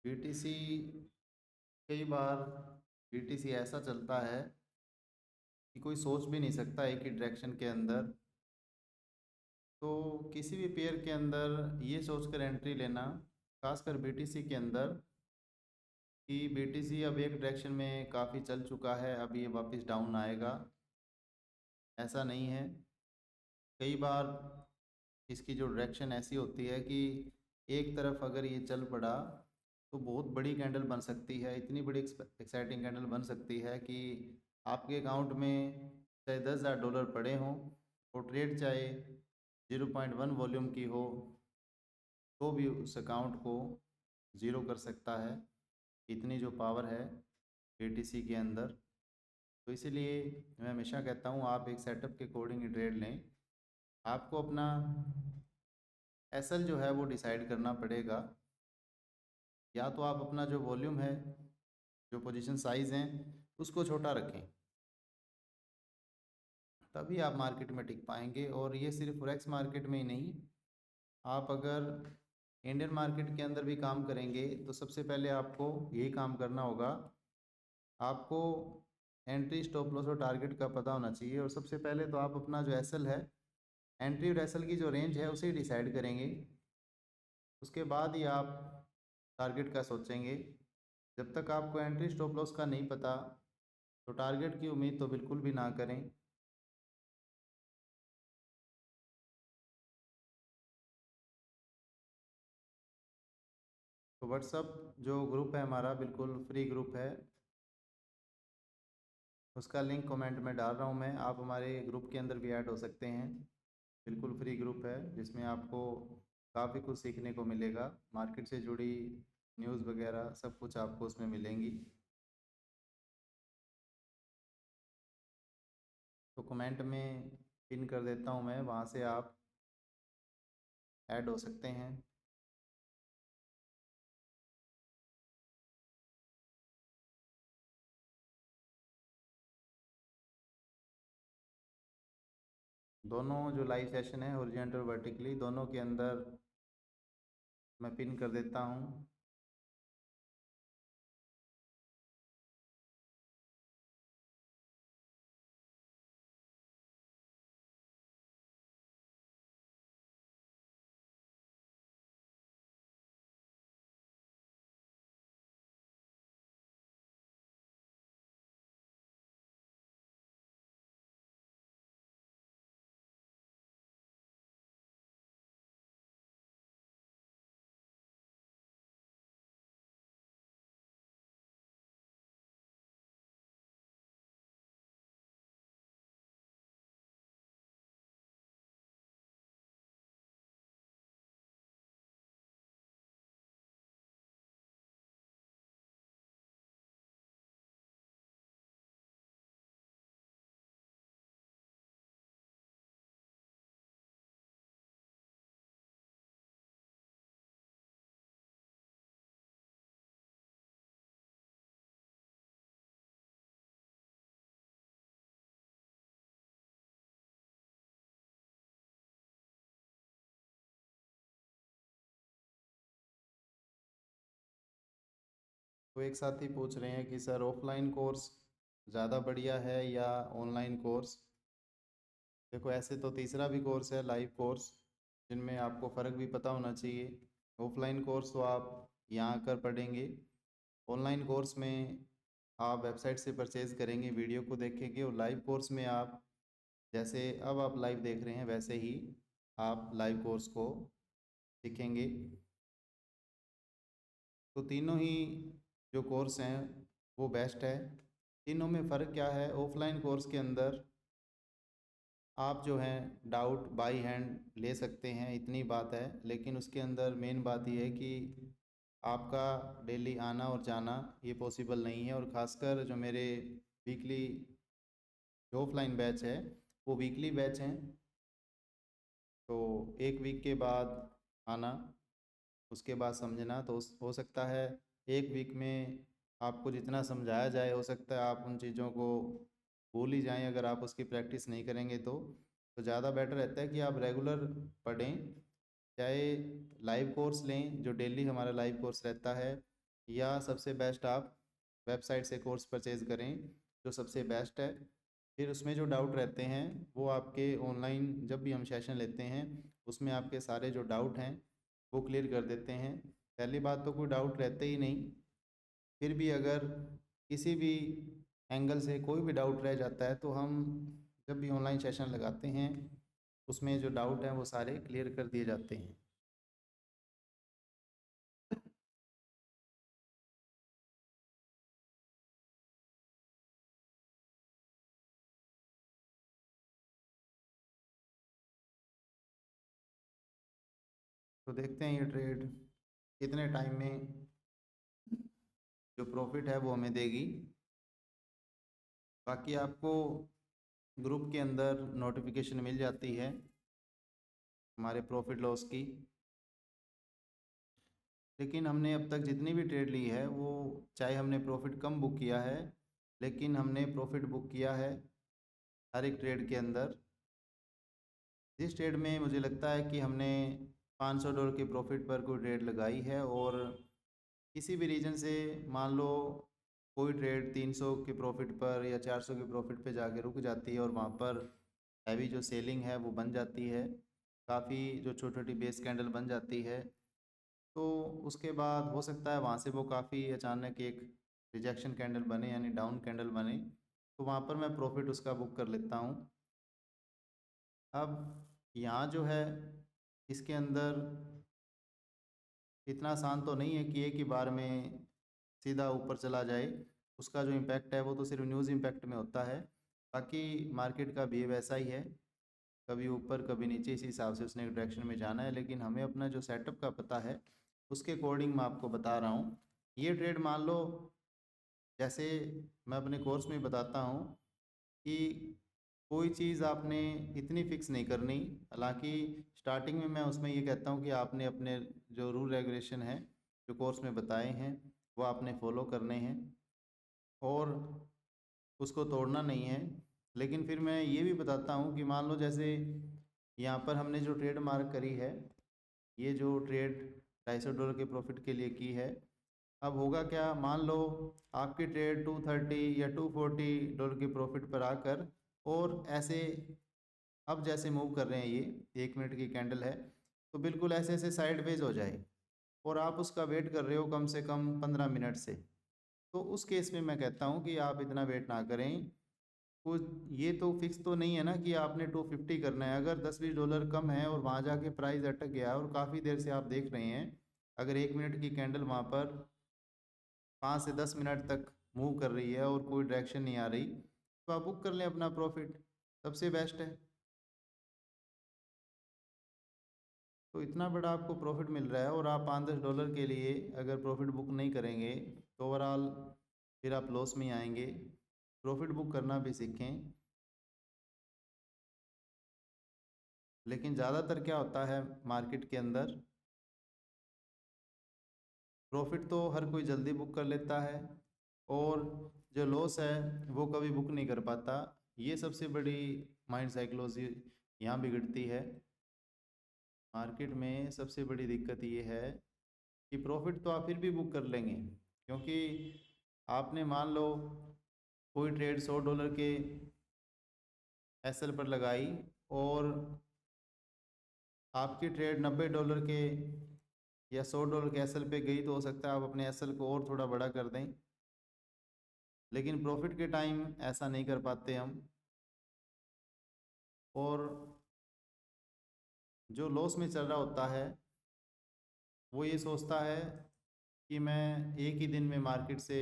बीटीसी कई बार बीटीसी ऐसा चलता है कि कोई सोच भी नहीं सकता एक ही डायरेक्शन के अंदर। तो किसी भी पेयर के अंदर ये सोचकर एंट्री लेना, खासकर बीटीसी के अंदर, कि बीटीसी अब एक डायरेक्शन में काफ़ी चल चुका है, अब ये वापस डाउन आएगा, ऐसा नहीं है। कई बार इसकी जो डायरेक्शन ऐसी होती है कि एक तरफ अगर ये चल पड़ा तो बहुत बड़ी कैंडल बन सकती है, इतनी बड़ी एक्साइटिंग कैंडल बन सकती है कि आपके अकाउंट में चाहे $10,000 पड़े हों और ट्रेड चाहे 0.1 वॉल्यूम की हो, तो भी उस अकाउंट को ज़ीरो कर सकता है। इतनी जो पावर है बीटीसी के अंदर। तो इसीलिए मैं हमेशा कहता हूँ आप एक सेटअप के अकॉर्डिंग ही ट्रेड लें। आपको अपना एसएल जो है वो डिसाइड करना पड़ेगा। या तो आप अपना जो वॉल्यूम है, जो पोजीशन साइज़ हैं, उसको छोटा रखें, तभी आप मार्केट में टिक पाएंगे। और ये सिर्फ फॉरेक्स मार्केट में ही नहीं, आप अगर इंडियन मार्केट के अंदर भी काम करेंगे तो सबसे पहले आपको यही काम करना होगा। आपको एंट्री, स्टॉप लॉस और टारगेट का पता होना चाहिए। और सबसे पहले तो आप अपना जो एसएल है, एंट्री और एसएल की जो रेंज है उसे डिसाइड करेंगे। उसके बाद ही आप टारगेट का सोचेंगे। जब तक आपको एंट्री स्टॉप लॉस का नहीं पता तो टारगेट की उम्मीद तो बिल्कुल भी ना करें। तो व्हाट्सअप जो ग्रुप है हमारा, बिल्कुल फ्री ग्रुप है। उसका लिंक कमेंट में डाल रहा हूँ मैं, आप हमारे ग्रुप के अंदर भी ऐड हो सकते हैं। बिल्कुल फ्री ग्रुप है जिसमें आपको काफ़ी कुछ सीखने को मिलेगा। मार्केट से जुड़ी न्यूज़ वगैरह सब कुछ आपको उसमें मिलेंगी। तो कमेंट में पिन कर देता हूँ मैं, वहाँ से आप ऐड हो सकते हैं। दोनों जो लाइव सेशन है हॉरिजॉन्टल वर्टिकली दोनों के अंदर मैं पिन कर देता हूँ। तो एक साथी पूछ रहे हैं कि सर ऑफलाइन कोर्स ज़्यादा बढ़िया है या ऑनलाइन कोर्स। देखो, ऐसे तो तीसरा भी कोर्स है, लाइव कोर्स, जिनमें आपको फ़र्क भी पता होना चाहिए। ऑफलाइन कोर्स तो आप यहाँ आकर पढ़ेंगे, ऑनलाइन कोर्स में आप वेबसाइट से परचेज़ करेंगे, वीडियो को देखेंगे, और लाइव कोर्स में आप जैसे अब आप लाइव देख रहे हैं वैसे ही आप लाइव कोर्स को सीखेंगे। तो तीनों ही जो कोर्स हैं वो बेस्ट है। तीनों में फ़र्क क्या है? ऑफलाइन कोर्स के अंदर आप जो हैं डाउट बाई हैंड ले सकते हैं, इतनी बात है, लेकिन उसके अंदर मेन बात यह है कि आपका डेली आना और जाना ये पॉसिबल नहीं है। और ख़ासकर जो मेरे वीकली जो ऑफलाइन बैच है वो वीकली बैच हैं, तो एक वीक के बाद आना, उसके बाद समझना। तो हो सकता है एक वीक में आपको जितना समझाया जाए, हो सकता है आप उन चीज़ों को भूल ही जाएं अगर आप उसकी प्रैक्टिस नहीं करेंगे तो ज़्यादा बेटर रहता है कि आप रेगुलर पढ़ें, चाहे लाइव कोर्स लें जो डेली हमारा लाइव कोर्स रहता है, या सबसे बेस्ट आप वेबसाइट से कोर्स परचेज़ करें जो सबसे बेस्ट है। फिर उसमें जो डाउट रहते हैं वो आपके ऑनलाइन जब भी हम सेशन लेते हैं उसमें आपके सारे जो डाउट हैं वो क्लियर कर देते हैं। पहली बात तो कोई डाउट रहते ही नहीं, फिर भी अगर किसी भी एंगल से कोई भी डाउट रह जाता है तो हम जब भी ऑनलाइन सेशन लगाते हैं उसमें जो डाउट हैं वो सारे क्लियर कर दिए जाते हैं। तो देखते हैं ये ट्रेड कितने टाइम में जो प्रॉफिट है वो हमें देगी। बाकी आपको ग्रुप के अंदर नोटिफिकेशन मिल जाती है हमारे प्रॉफिट लॉस की, लेकिन हमने अब तक जितनी भी ट्रेड ली है वो चाहे हमने प्रॉफिट कम बुक किया है लेकिन हमने प्रॉफिट बुक किया है हर एक ट्रेड के अंदर। जिस ट्रेड में मुझे लगता है कि हमने $500 के प्रॉफिट पर कोई ट्रेड लगाई है और किसी भी रीज़न से मान लो कोई ट्रेड 300 के प्रॉफिट पर या 400 के प्रॉफिट पे जाके रुक जाती है और वहाँ पर हैवी जो सेलिंग है वो बन जाती है, काफ़ी जो छोटी छोटी बेस कैंडल बन जाती है, तो उसके बाद हो सकता है वहाँ से वो काफ़ी अचानक एक रिजेक्शन कैंडल बने यानी डाउन कैंडल बने, तो वहाँ पर मैं प्रॉफिट उसका बुक कर लेता हूँ। अब यहाँ जो है इसके अंदर इतना आसान तो नहीं है कि एक ही बार में सीधा ऊपर चला जाए, उसका जो इम्पैक्ट है वो तो सिर्फ न्यूज़ इम्पैक्ट में होता है। बाकी मार्केट का बिहेव ऐसा ही है, कभी ऊपर कभी नीचे, इसी हिसाब से उसने एक डायरेक्शन में जाना है, लेकिन हमें अपना जो सेटअप का पता है उसके अकॉर्डिंग मैं आपको बता रहा हूँ। ये ट्रेड मान लो, जैसे मैं अपने कोर्स में बताता हूँ कि कोई चीज़ आपने इतनी फिक्स नहीं करनी। हालांकि स्टार्टिंग में मैं उसमें ये कहता हूँ कि आपने अपने जो रूल रेगुलेशन है जो कोर्स में बताए हैं वो आपने फॉलो करने हैं और उसको तोड़ना नहीं है। लेकिन फिर मैं ये भी बताता हूँ कि मान लो जैसे यहाँ पर हमने जो ट्रेड मार्क करी है, ये जो ट्रेड $250 के प्रॉफिट के लिए की है, अब होगा क्या, मान लो आपकी ट्रेड 230 या $240 के प्रॉफिट पर आकर और ऐसे अब जैसे मूव कर रहे हैं, ये 1 मिनट की कैंडल है, तो बिल्कुल ऐसे ऐसे साइडवेज हो जाए और आप उसका वेट कर रहे हो कम से कम 15 मिनट से, तो उस केस में मैं कहता हूँ कि आप इतना वेट ना करें। कुछ ये तो फिक्स तो नहीं है ना कि आपने 250 करना है। अगर 10-20 डॉलर कम है और वहाँ जाके प्राइस अटक गया और काफ़ी देर से आप देख रहे हैं, अगर 1 मिनट की कैंडल वहाँ पर 5 से 10 मिनट तक मूव कर रही है और कोई डायरेक्शन नहीं आ रही, तो आप बुक कर लें अपना प्रॉफिट, सबसे बेस्ट है। तो इतना बड़ा आपको प्रॉफिट मिल रहा है और आप 5-10 डॉलर के लिए अगर प्रॉफिट बुक नहीं करेंगे तो ओवरऑल फिर आप लॉस में ही आएंगे। प्रॉफिट बुक करना भी सीखें। लेकिन ज़्यादातर क्या होता है मार्केट के अंदर, प्रॉफिट तो हर कोई जल्दी बुक कर लेता है और जो लॉस है वो कभी बुक नहीं कर पाता। ये सबसे बड़ी माइंड साइकोलॉजी यहाँ बिगड़ती है। मार्केट में सबसे बड़ी दिक्कत ये है कि प्रॉफिट तो आप फिर भी बुक कर लेंगे, क्योंकि आपने मान लो कोई ट्रेड $100 के एसएल पर लगाई और आपकी ट्रेड $90 के या $100 के एसएल पे गई, तो हो सकता है आप अपने एसएल को और थोड़ा बड़ा कर दें। लेकिन प्रॉफिट के टाइम ऐसा नहीं कर पाते हम, और जो लॉस में चल रहा होता है वो ये सोचता है कि मैं एक ही दिन में मार्केट से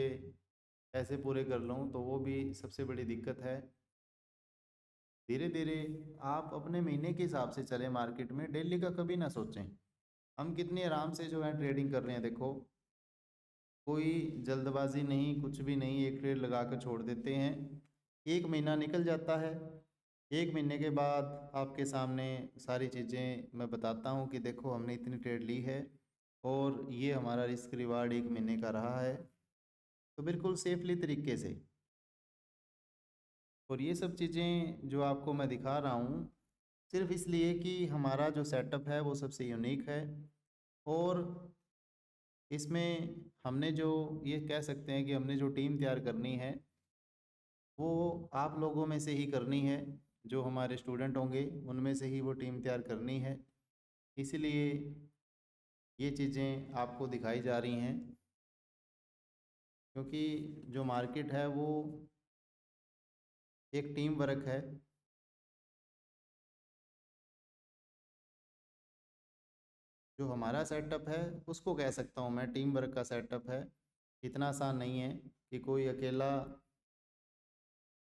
पैसे पूरे कर लूँ, तो वो भी सबसे बड़ी दिक्कत है। धीरे धीरे आप अपने महीने के हिसाब से चलें मार्केट में, डेली का कभी ना सोचें। हम कितनी आराम से जो है ट्रेडिंग कर रहे हैं, देखो कोई जल्दबाजी नहीं, कुछ भी नहीं, एक ट्रेड लगा कर छोड़ देते हैं। एक महीना निकल जाता है, एक महीने के बाद आपके सामने सारी चीज़ें मैं बताता हूँ कि देखो हमने इतनी ट्रेड ली है और ये हमारा रिस्क रिवार्ड एक महीने का रहा है, तो बिल्कुल सेफली तरीके से। और ये सब चीज़ें जो आपको मैं दिखा रहा हूँ सिर्फ इसलिए कि हमारा जो सेटअप है वो सबसे यूनिक है, और इसमें हमने जो ये कह सकते हैं कि हमने जो टीम तैयार करनी है वो आप लोगों में से ही करनी है। जो हमारे स्टूडेंट होंगे उनमें से ही वो टीम तैयार करनी है, इसलिए ये चीज़ें आपको दिखाई जा रही हैं। क्योंकि जो मार्केट है वो एक टीम वर्क है। जो हमारा सेटअप है उसको कह सकता हूँ मैं टीम वर्क का सेटअप है। इतना आसान नहीं है कि कोई अकेला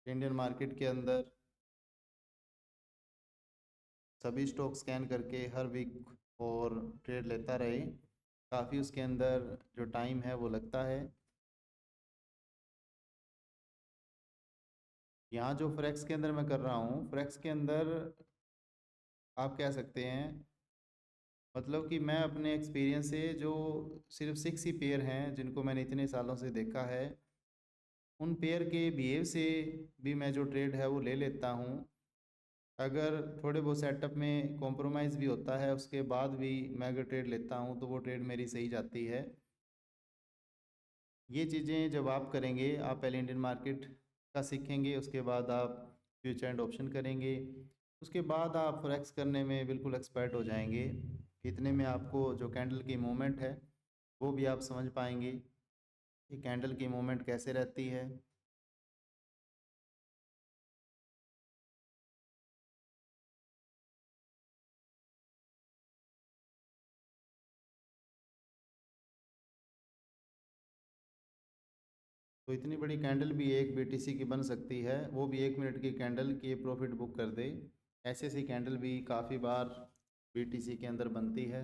इंडियन मार्केट के अंदर सभी स्टॉक स्कैन करके हर वीक और ट्रेड लेता रहे। काफ़ी उसके अंदर जो टाइम है वो लगता है। यहाँ जो फ्रेक्स के अंदर मैं कर रहा हूँ, फ्रेक्स के अंदर आप कह सकते हैं, मतलब कि मैं अपने एक्सपीरियंस से जो सिर्फ 6 ही पेयर हैं जिनको मैंने इतने सालों से देखा है, उन पेयर के बिहेव से भी मैं जो ट्रेड है वो ले लेता हूँ। अगर थोड़े बहुत सेटअप में कॉम्प्रोमाइज़ भी होता है उसके बाद भी मैं अगर ट्रेड लेता हूँ तो वो ट्रेड मेरी सही जाती है। ये चीज़ें जब आप करेंगे, आप पहले इंडियन मार्केट का सीखेंगे, उसके बाद आप फ्यूचर एंड ऑप्शन करेंगे, उसके बाद आप फॉरेक्स करने में बिल्कुल एक्सपर्ट हो जाएंगे। इतने में आपको जो कैंडल की मूवमेंट है वो भी आप समझ पाएंगे कि कैंडल की मूवमेंट कैसे रहती है। तो इतनी बड़ी कैंडल भी एक बीटीसी की बन सकती है, वो भी 1 मिनट की कैंडल की प्रॉफिट बुक कर दे। ऐसे ऐसी कैंडल भी काफ़ी बार बीटीसी के अंदर बनती है।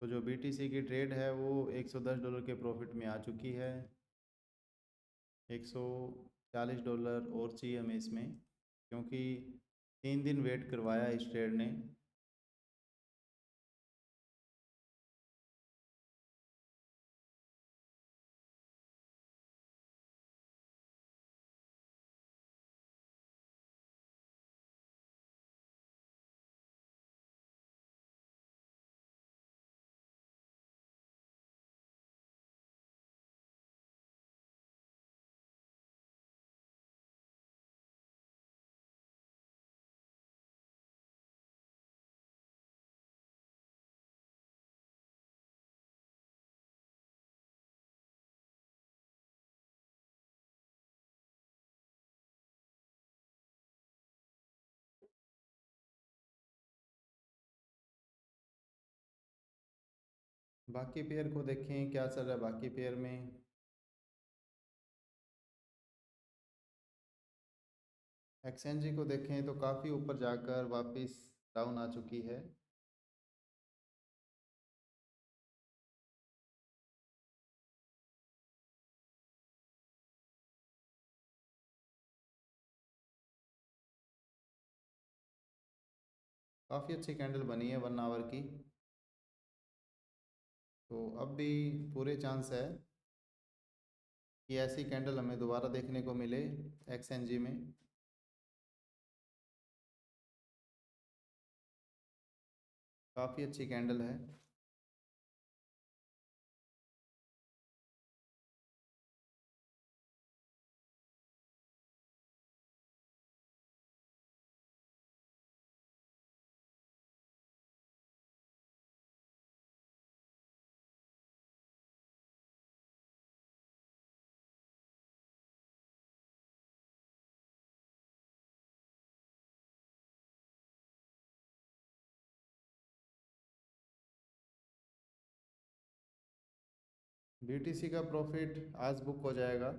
तो जो बीटीसी की ट्रेड है वो $110 के प्रॉफिट में आ चुकी है। $140 और चाहिए हमें इसमें, क्योंकि 3 दिन वेट करवाया इस ट्रेड ने। बाकी पेयर को देखें क्या चल रहा है बाकी पेयर में। एक्सचेंजी को देखें तो काफ़ी ऊपर जाकर वापस डाउन आ चुकी है। काफ़ी अच्छी कैंडल बनी है 1 आवर की। तो अब भी पूरे चांस है कि ऐसी कैंडल हमें दोबारा देखने को मिले एक्सएनजी में। काफ़ी अच्छी कैंडल है। BTC का प्रॉफिट आज बुक हो जाएगा।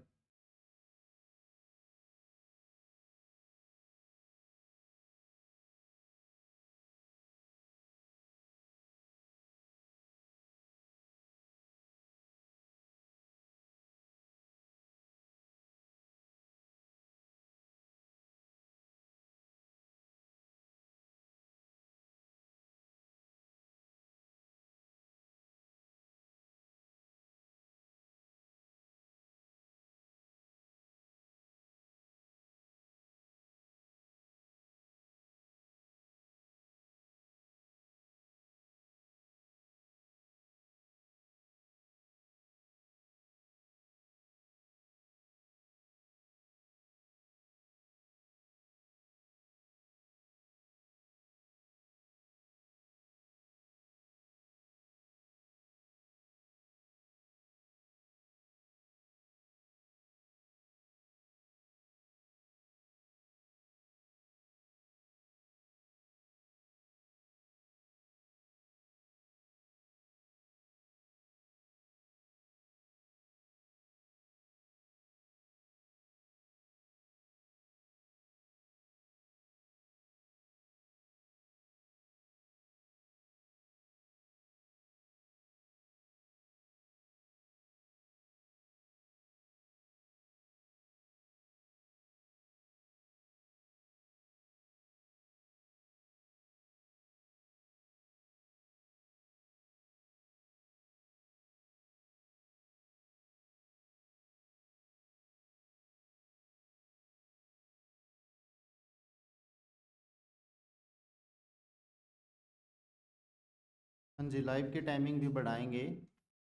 हाँ जी, लाइव की टाइमिंग भी बढ़ाएंगे,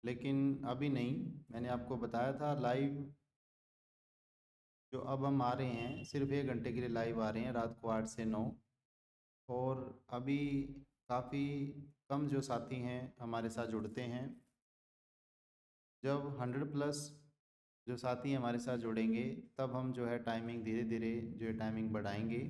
लेकिन अभी नहीं। मैंने आपको बताया था लाइव जो अब हम आ रहे हैं सिर्फ 1 घंटे के लिए लाइव आ रहे हैं, रात को 8 से 9। और अभी काफ़ी कम जो साथी हैं हमारे साथ जुड़ते हैं। जब 100+ जो साथी हमारे साथ जुड़ेंगे तब हम जो है टाइमिंग धीरे धीरे जो है टाइमिंग बढ़ाएंगे।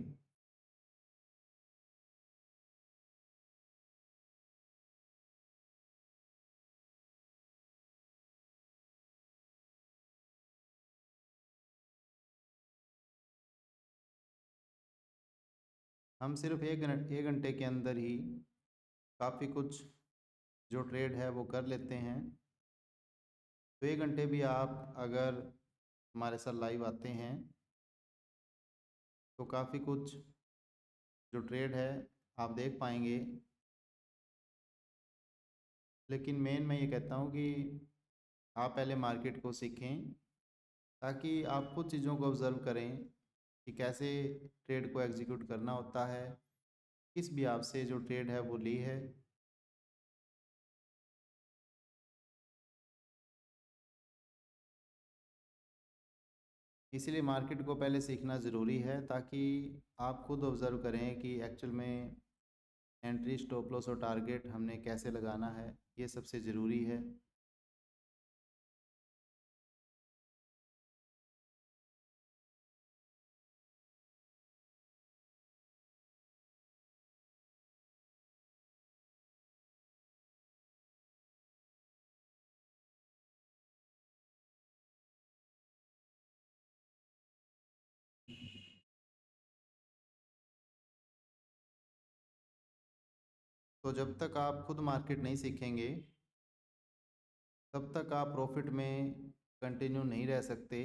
हम सिर्फ 1 घंटे के अंदर ही काफ़ी कुछ जो ट्रेड है वो कर लेते हैं। तो 1 घंटे भी आप अगर हमारे साथ लाइव आते हैं तो काफ़ी कुछ जो ट्रेड है आप देख पाएंगे। लेकिन मेन मैं ये कहता हूँ कि आप पहले मार्केट को सीखें, ताकि आप कुछ चीज़ों को ऑब्ज़र्व करें कि कैसे ट्रेड को एग्जीक्यूट करना होता है, किस भी आपसे जो ट्रेड है वो ली है। इसीलिए मार्केट को पहले सीखना ज़रूरी है, ताकि आप खुद ऑब्ज़र्व करें कि एक्चुअल में एंट्री, स्टॉप लॉस और टारगेट हमने कैसे लगाना है। ये सबसे ज़रूरी है। तो जब तक आप खुद मार्केट नहीं सीखेंगे तब तक आप प्रॉफिट में कंटिन्यू नहीं रह सकते,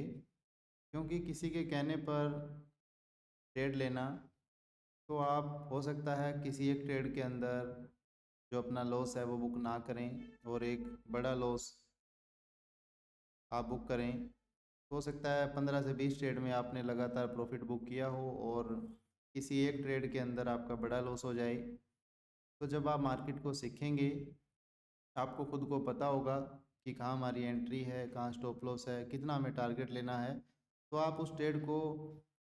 क्योंकि किसी के कहने पर ट्रेड लेना, तो आप हो सकता है किसी एक ट्रेड के अंदर जो अपना लॉस है वो बुक ना करें और एक बड़ा लॉस आप बुक करें। हो सकता है 15 से 20 ट्रेड में आपने लगातार प्रॉफिट बुक किया हो और किसी एक ट्रेड के अंदर आपका बड़ा लॉस हो जाए। तो जब आप मार्केट को सीखेंगे, आपको खुद को पता होगा कि कहाँ हमारी एंट्री है, कहाँ स्टॉप लॉस है, कितना हमें टारगेट लेना है, तो आप उस ट्रेड को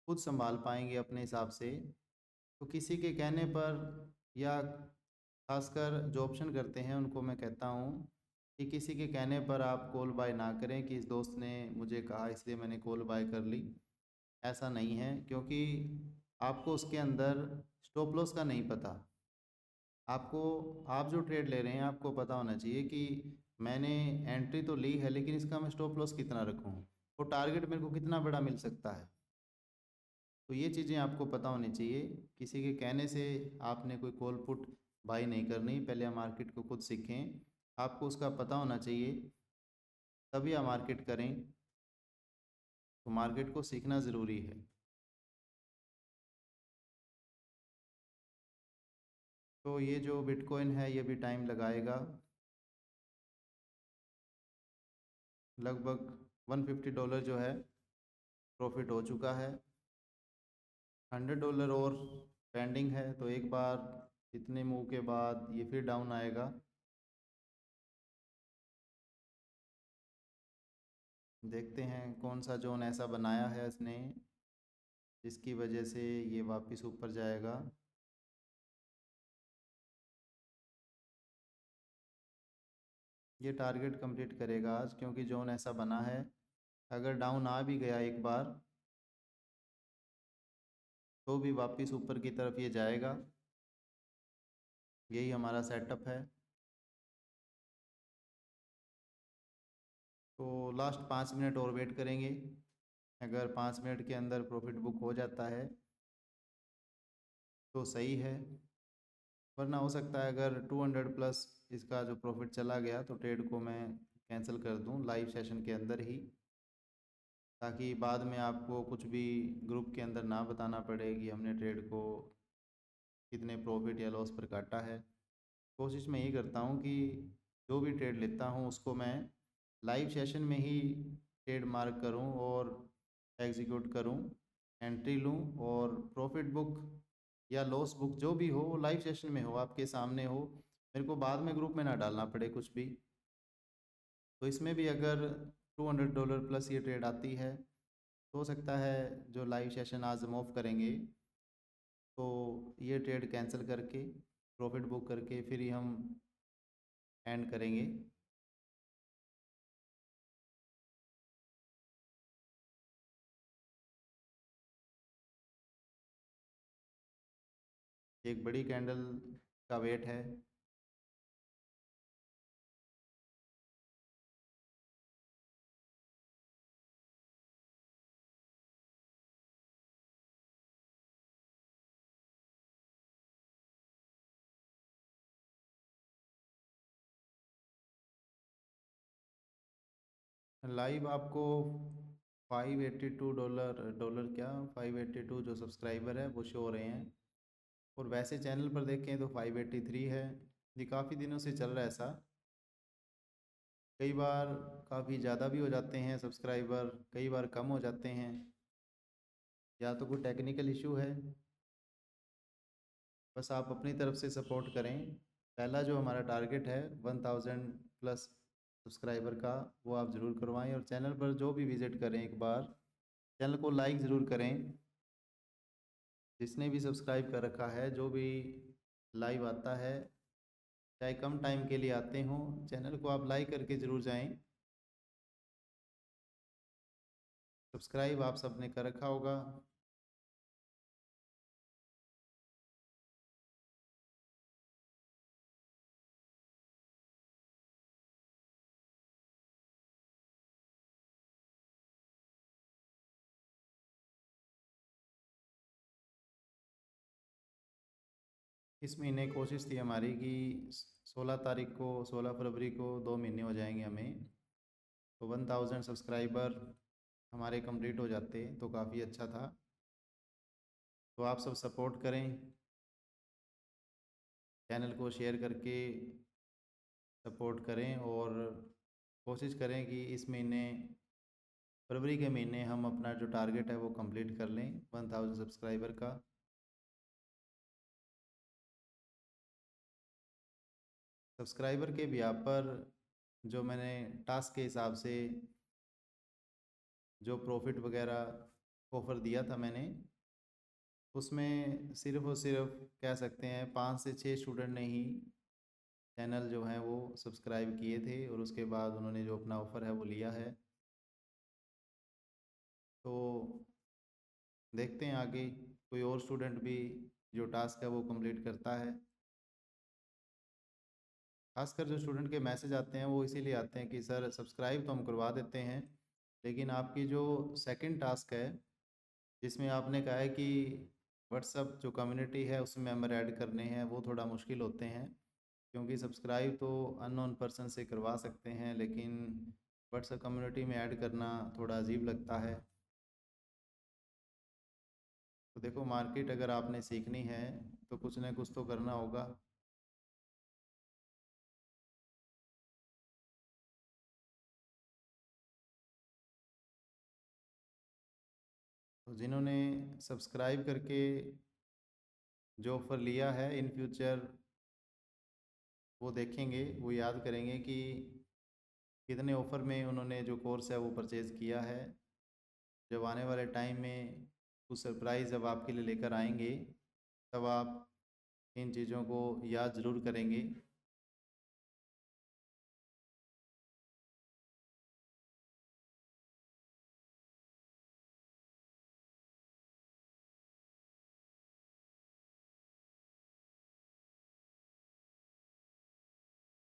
खुद संभाल पाएंगे अपने हिसाब से। तो किसी के कहने पर, या खासकर जो ऑप्शन करते हैं उनको मैं कहता हूँ कि किसी के कहने पर आप कॉल बाय ना करें कि इस दोस्त ने मुझे कहा इसलिए मैंने कॉल बाय कर ली। ऐसा नहीं है, क्योंकि आपको उसके अंदर स्टॉप लॉस का नहीं पता। आपको, आप जो ट्रेड ले रहे हैं आपको पता होना चाहिए कि मैंने एंट्री तो ली है, लेकिन इसका मैं स्टॉप लॉस कितना रखूं, वो टारगेट मेरे को कितना बड़ा मिल सकता है। तो ये चीज़ें आपको पता होनी चाहिए। किसी के कहने से आपने कोई कॉल पुट बाई नहीं करनी, पहले आप मार्केट को खुद सीखें, आपको उसका पता होना चाहिए, तभी आप मार्केट करें। तो मार्केट को सीखना ज़रूरी है। तो ये जो बिटकॉइन है ये भी टाइम लगाएगा। लगभग $150 जो है प्रॉफिट हो चुका है, $100 और पेंडिंग है। तो एक बार इतने मूव के बाद ये फिर डाउन आएगा। देखते हैं कौन सा जोन ऐसा बनाया है इसने जिसकी वजह से ये वापस ऊपर जाएगा। ये टारगेट कंप्लीट करेगा आज, क्योंकि जोन ऐसा बना है। अगर डाउन आ भी गया एक बार तो भी वापस ऊपर की तरफ ये जाएगा। यही हमारा सेटअप है। तो लास्ट 5 मिनट और वेट करेंगे। अगर 5 मिनट के अंदर प्रॉफिट बुक हो जाता है तो सही है, वरना हो सकता है अगर 200 प्लस इसका जो प्रॉफिट चला गया तो ट्रेड को मैं कैंसिल कर दूं लाइव सेशन के अंदर ही, ताकि बाद में आपको कुछ भी ग्रुप के अंदर ना बताना पड़े कि हमने ट्रेड को कितने प्रॉफिट या लॉस पर काटा है। कोशिश मैं ये करता हूँ कि जो भी ट्रेड लेता हूँ उसको मैं लाइव सेशन में ही ट्रेड मार्क करूँ और एग्जीक्यूट करूँ, एंट्री लूँ, और प्रॉफिट बुक या लॉस बुक जो भी हो वो लाइव सेशन में हो, आपके सामने हो, मेरे को बाद में ग्रुप में ना डालना पड़े कुछ भी। तो इसमें भी अगर $200 प्लस ये ट्रेड आती है तो हो सकता है जो लाइव सेशन आज हम ऑफ करेंगे तो ये ट्रेड कैंसिल करके प्रॉफिट बुक करके फिर ही हम एंड करेंगे। एक बड़ी कैंडल का वेट है। लाइव आपको $582, क्या, 582 जो सब्सक्राइबर है वो शो हो रहे हैं, और वैसे चैनल पर देखें तो 583 है। ये काफ़ी दिनों से चल रहा है ऐसा। कई बार काफ़ी ज़्यादा भी हो जाते हैं सब्सक्राइबर, कई बार कम हो जाते हैं, या तो कोई टेक्निकल इशू है। बस आप अपनी तरफ से सपोर्ट करें। पहला जो हमारा टारगेट है 1000 प्लस सब्सक्राइबर का, वो आप ज़रूर करवाएं, और चैनल पर जो भी विज़िट करें एक बार चैनल को लाइक ज़रूर करें। जिसने भी सब्सक्राइब कर रखा है, जो भी लाइव आता है, चाहे कम टाइम के लिए आते हों, चैनल को आप लाइक करके ज़रूर जाएं। सब्सक्राइब आप सबने कर रखा होगा। इस महीने कोशिश थी हमारी कि 16 तारीख को, 16 फरवरी को 2 महीने हो जाएंगे हमें, तो 1000 सब्सक्राइबर हमारे कंप्लीट हो जाते तो काफ़ी अच्छा था। तो आप सब सपोर्ट करें, चैनल को शेयर करके सपोर्ट करें, और कोशिश करें कि इस महीने, फरवरी के महीने, हम अपना जो टारगेट है वो कंप्लीट कर लें 1000 सब्सक्राइबर का। सब्सक्राइबर के भी यहाँ पर जो मैंने टास्क के हिसाब से जो प्रॉफिट वगैरह ऑफ़र दिया था मैंने, उसमें सिर्फ़ और सिर्फ कह सकते हैं 5 से 6 स्टूडेंट ने ही चैनल जो है वो सब्सक्राइब किए थे और उसके बाद उन्होंने जो अपना ऑफ़र है वो लिया है। तो देखते हैं आगे कोई और स्टूडेंट भी जो टास्क है वो कंप्लीट करता है। खासकर जो स्टूडेंट के मैसेज आते हैं वो इसीलिए आते हैं कि सर सब्सक्राइब तो हम करवा देते हैं, लेकिन आपकी जो सेकंड टास्क है जिसमें आपने कहा है कि व्हाट्सअप जो कम्युनिटी है उसमें मेंबर ऐड करने हैं, वो थोड़ा मुश्किल होते हैं, क्योंकि सब्सक्राइब तो अननोन पर्सन से करवा सकते हैं, लेकिन व्हाट्सएप कम्युनिटी में ऐड करना थोड़ा अजीब लगता है। तो देखो, मार्केट अगर आपने सीखनी है तो कुछ ना कुछ तो करना होगा। तो जिन्होंने सब्सक्राइब करके जो ऑफ़र लिया है, इन फ्यूचर वो देखेंगे, वो याद करेंगे कि कितने ऑफ़र में उन्होंने जो कोर्स है वो परचेज़ किया है। जब आने वाले टाइम में कुछ सरप्राइज़ जब आपके लिए लेकर आएंगे, तब आप इन चीज़ों को याद ज़रूर करेंगे।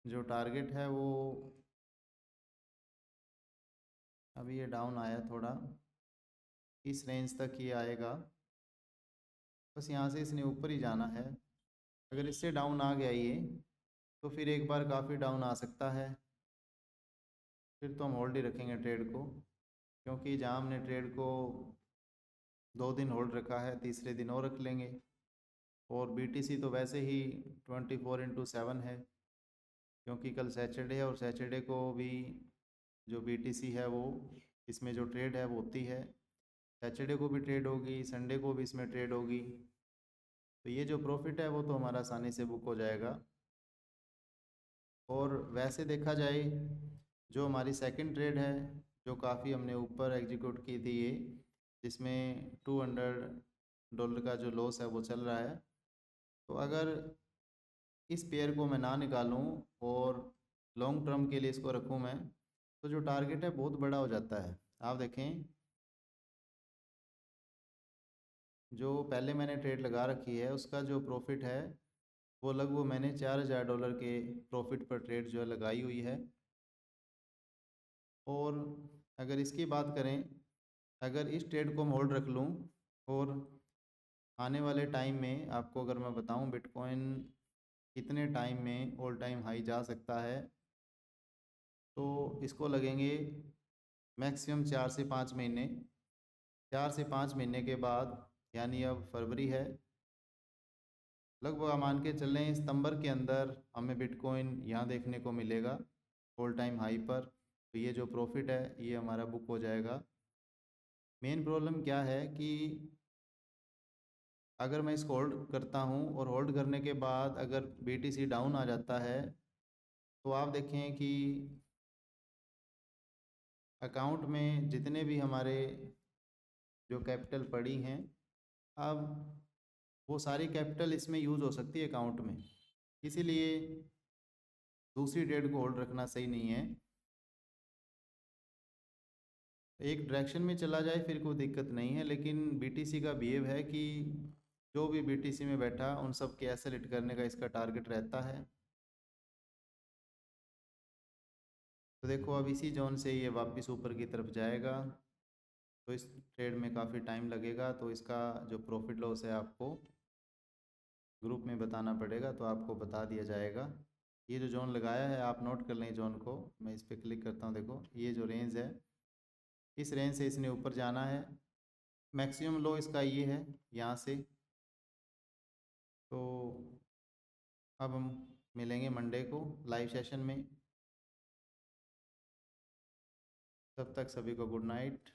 जो टारगेट है वो अभी ये डाउन आया थोड़ा, इस रेंज तक ही आएगा। बस यहाँ से इसने ऊपर ही जाना है। अगर इससे डाउन आ गया ये, तो फिर एक बार काफ़ी डाउन आ सकता है, फिर तो हम होल्ड ही रखेंगे ट्रेड को, क्योंकि जहाँ हमने ट्रेड को 2 दिन होल्ड रखा है, तीसरे दिन और रख लेंगे। और बीटीसी तो वैसे ही 24/7 है, क्योंकि कल सैटरडे है और सैटरडे को भी जो बीटीसी है वो, इसमें जो ट्रेड है वो होती है। सैटरडे को भी ट्रेड होगी, संडे को भी इसमें ट्रेड होगी। तो ये जो प्रॉफिट है वो तो हमारा आसानी से बुक हो जाएगा। और वैसे देखा जाए, जो हमारी सेकंड ट्रेड है, जो काफ़ी हमने ऊपर एग्जीक्यूट की थी ये, जिसमें $200 का जो लॉस है वो चल रहा है, तो अगर इस पेयर को मैं ना निकालूं और लॉन्ग टर्म के लिए इसको रखूं मैं, तो जो टारगेट है बहुत बड़ा हो जाता है। आप देखें, जो पहले मैंने ट्रेड लगा रखी है उसका जो प्रॉफिट है वो लगभग मैंने $4000 के प्रॉफिट पर ट्रेड जो है लगाई हुई है। और अगर इसकी बात करें, अगर इस ट्रेड को मैं होल्ड रख लूँ और आने वाले टाइम में आपको अगर मैं बताऊं बिटकॉइन कितने टाइम में ऑल टाइम हाई जा सकता है, तो इसको लगेंगे मैक्सिमम 4 से 5 महीने। 4 से 5 महीने के बाद, यानी अब फरवरी है, लगभग आप मान के चल रहे हैं सितंबर के अंदर हमें बिटकॉइन यहाँ देखने को मिलेगा ऑल टाइम हाई पर। तो ये जो प्रॉफिट है ये हमारा बुक हो जाएगा। मेन प्रॉब्लम क्या है कि अगर मैं इसको होल्ड करता हूँ और होल्ड करने के बाद अगर बीटीसी डाउन आ जाता है, तो आप देखें कि अकाउंट में जितने भी हमारे जो कैपिटल पड़ी हैं, अब वो सारी कैपिटल इसमें यूज़ हो सकती है अकाउंट में, इसीलिए दूसरी ट्रेड को होल्ड रखना सही नहीं है। एक डायरेक्शन में चला जाए फिर कोई दिक्कत नहीं है, लेकिन बीटीसी का बिहेव है कि जो भी बीटीसी में बैठा उन सब के ऐसे लिट करने का इसका टारगेट रहता है। तो देखो, अब इसी जोन से ये वापस ऊपर की तरफ जाएगा, तो इस ट्रेड में काफ़ी टाइम लगेगा, तो इसका जो प्रॉफिट लॉस है आपको ग्रुप में बताना पड़ेगा, तो आपको बता दिया जाएगा। ये जो जोन लगाया है आप नोट कर लें जोन को। मैं इस पर क्लिक करता हूँ, देखो ये जो रेंज है, इस रेंज से इसने ऊपर जाना है। मैक्सिमम लो इसका ये है यहाँ से। तो अब हम मिलेंगे मंडे को लाइव सेशन में। तब तक सभी को गुड नाइट।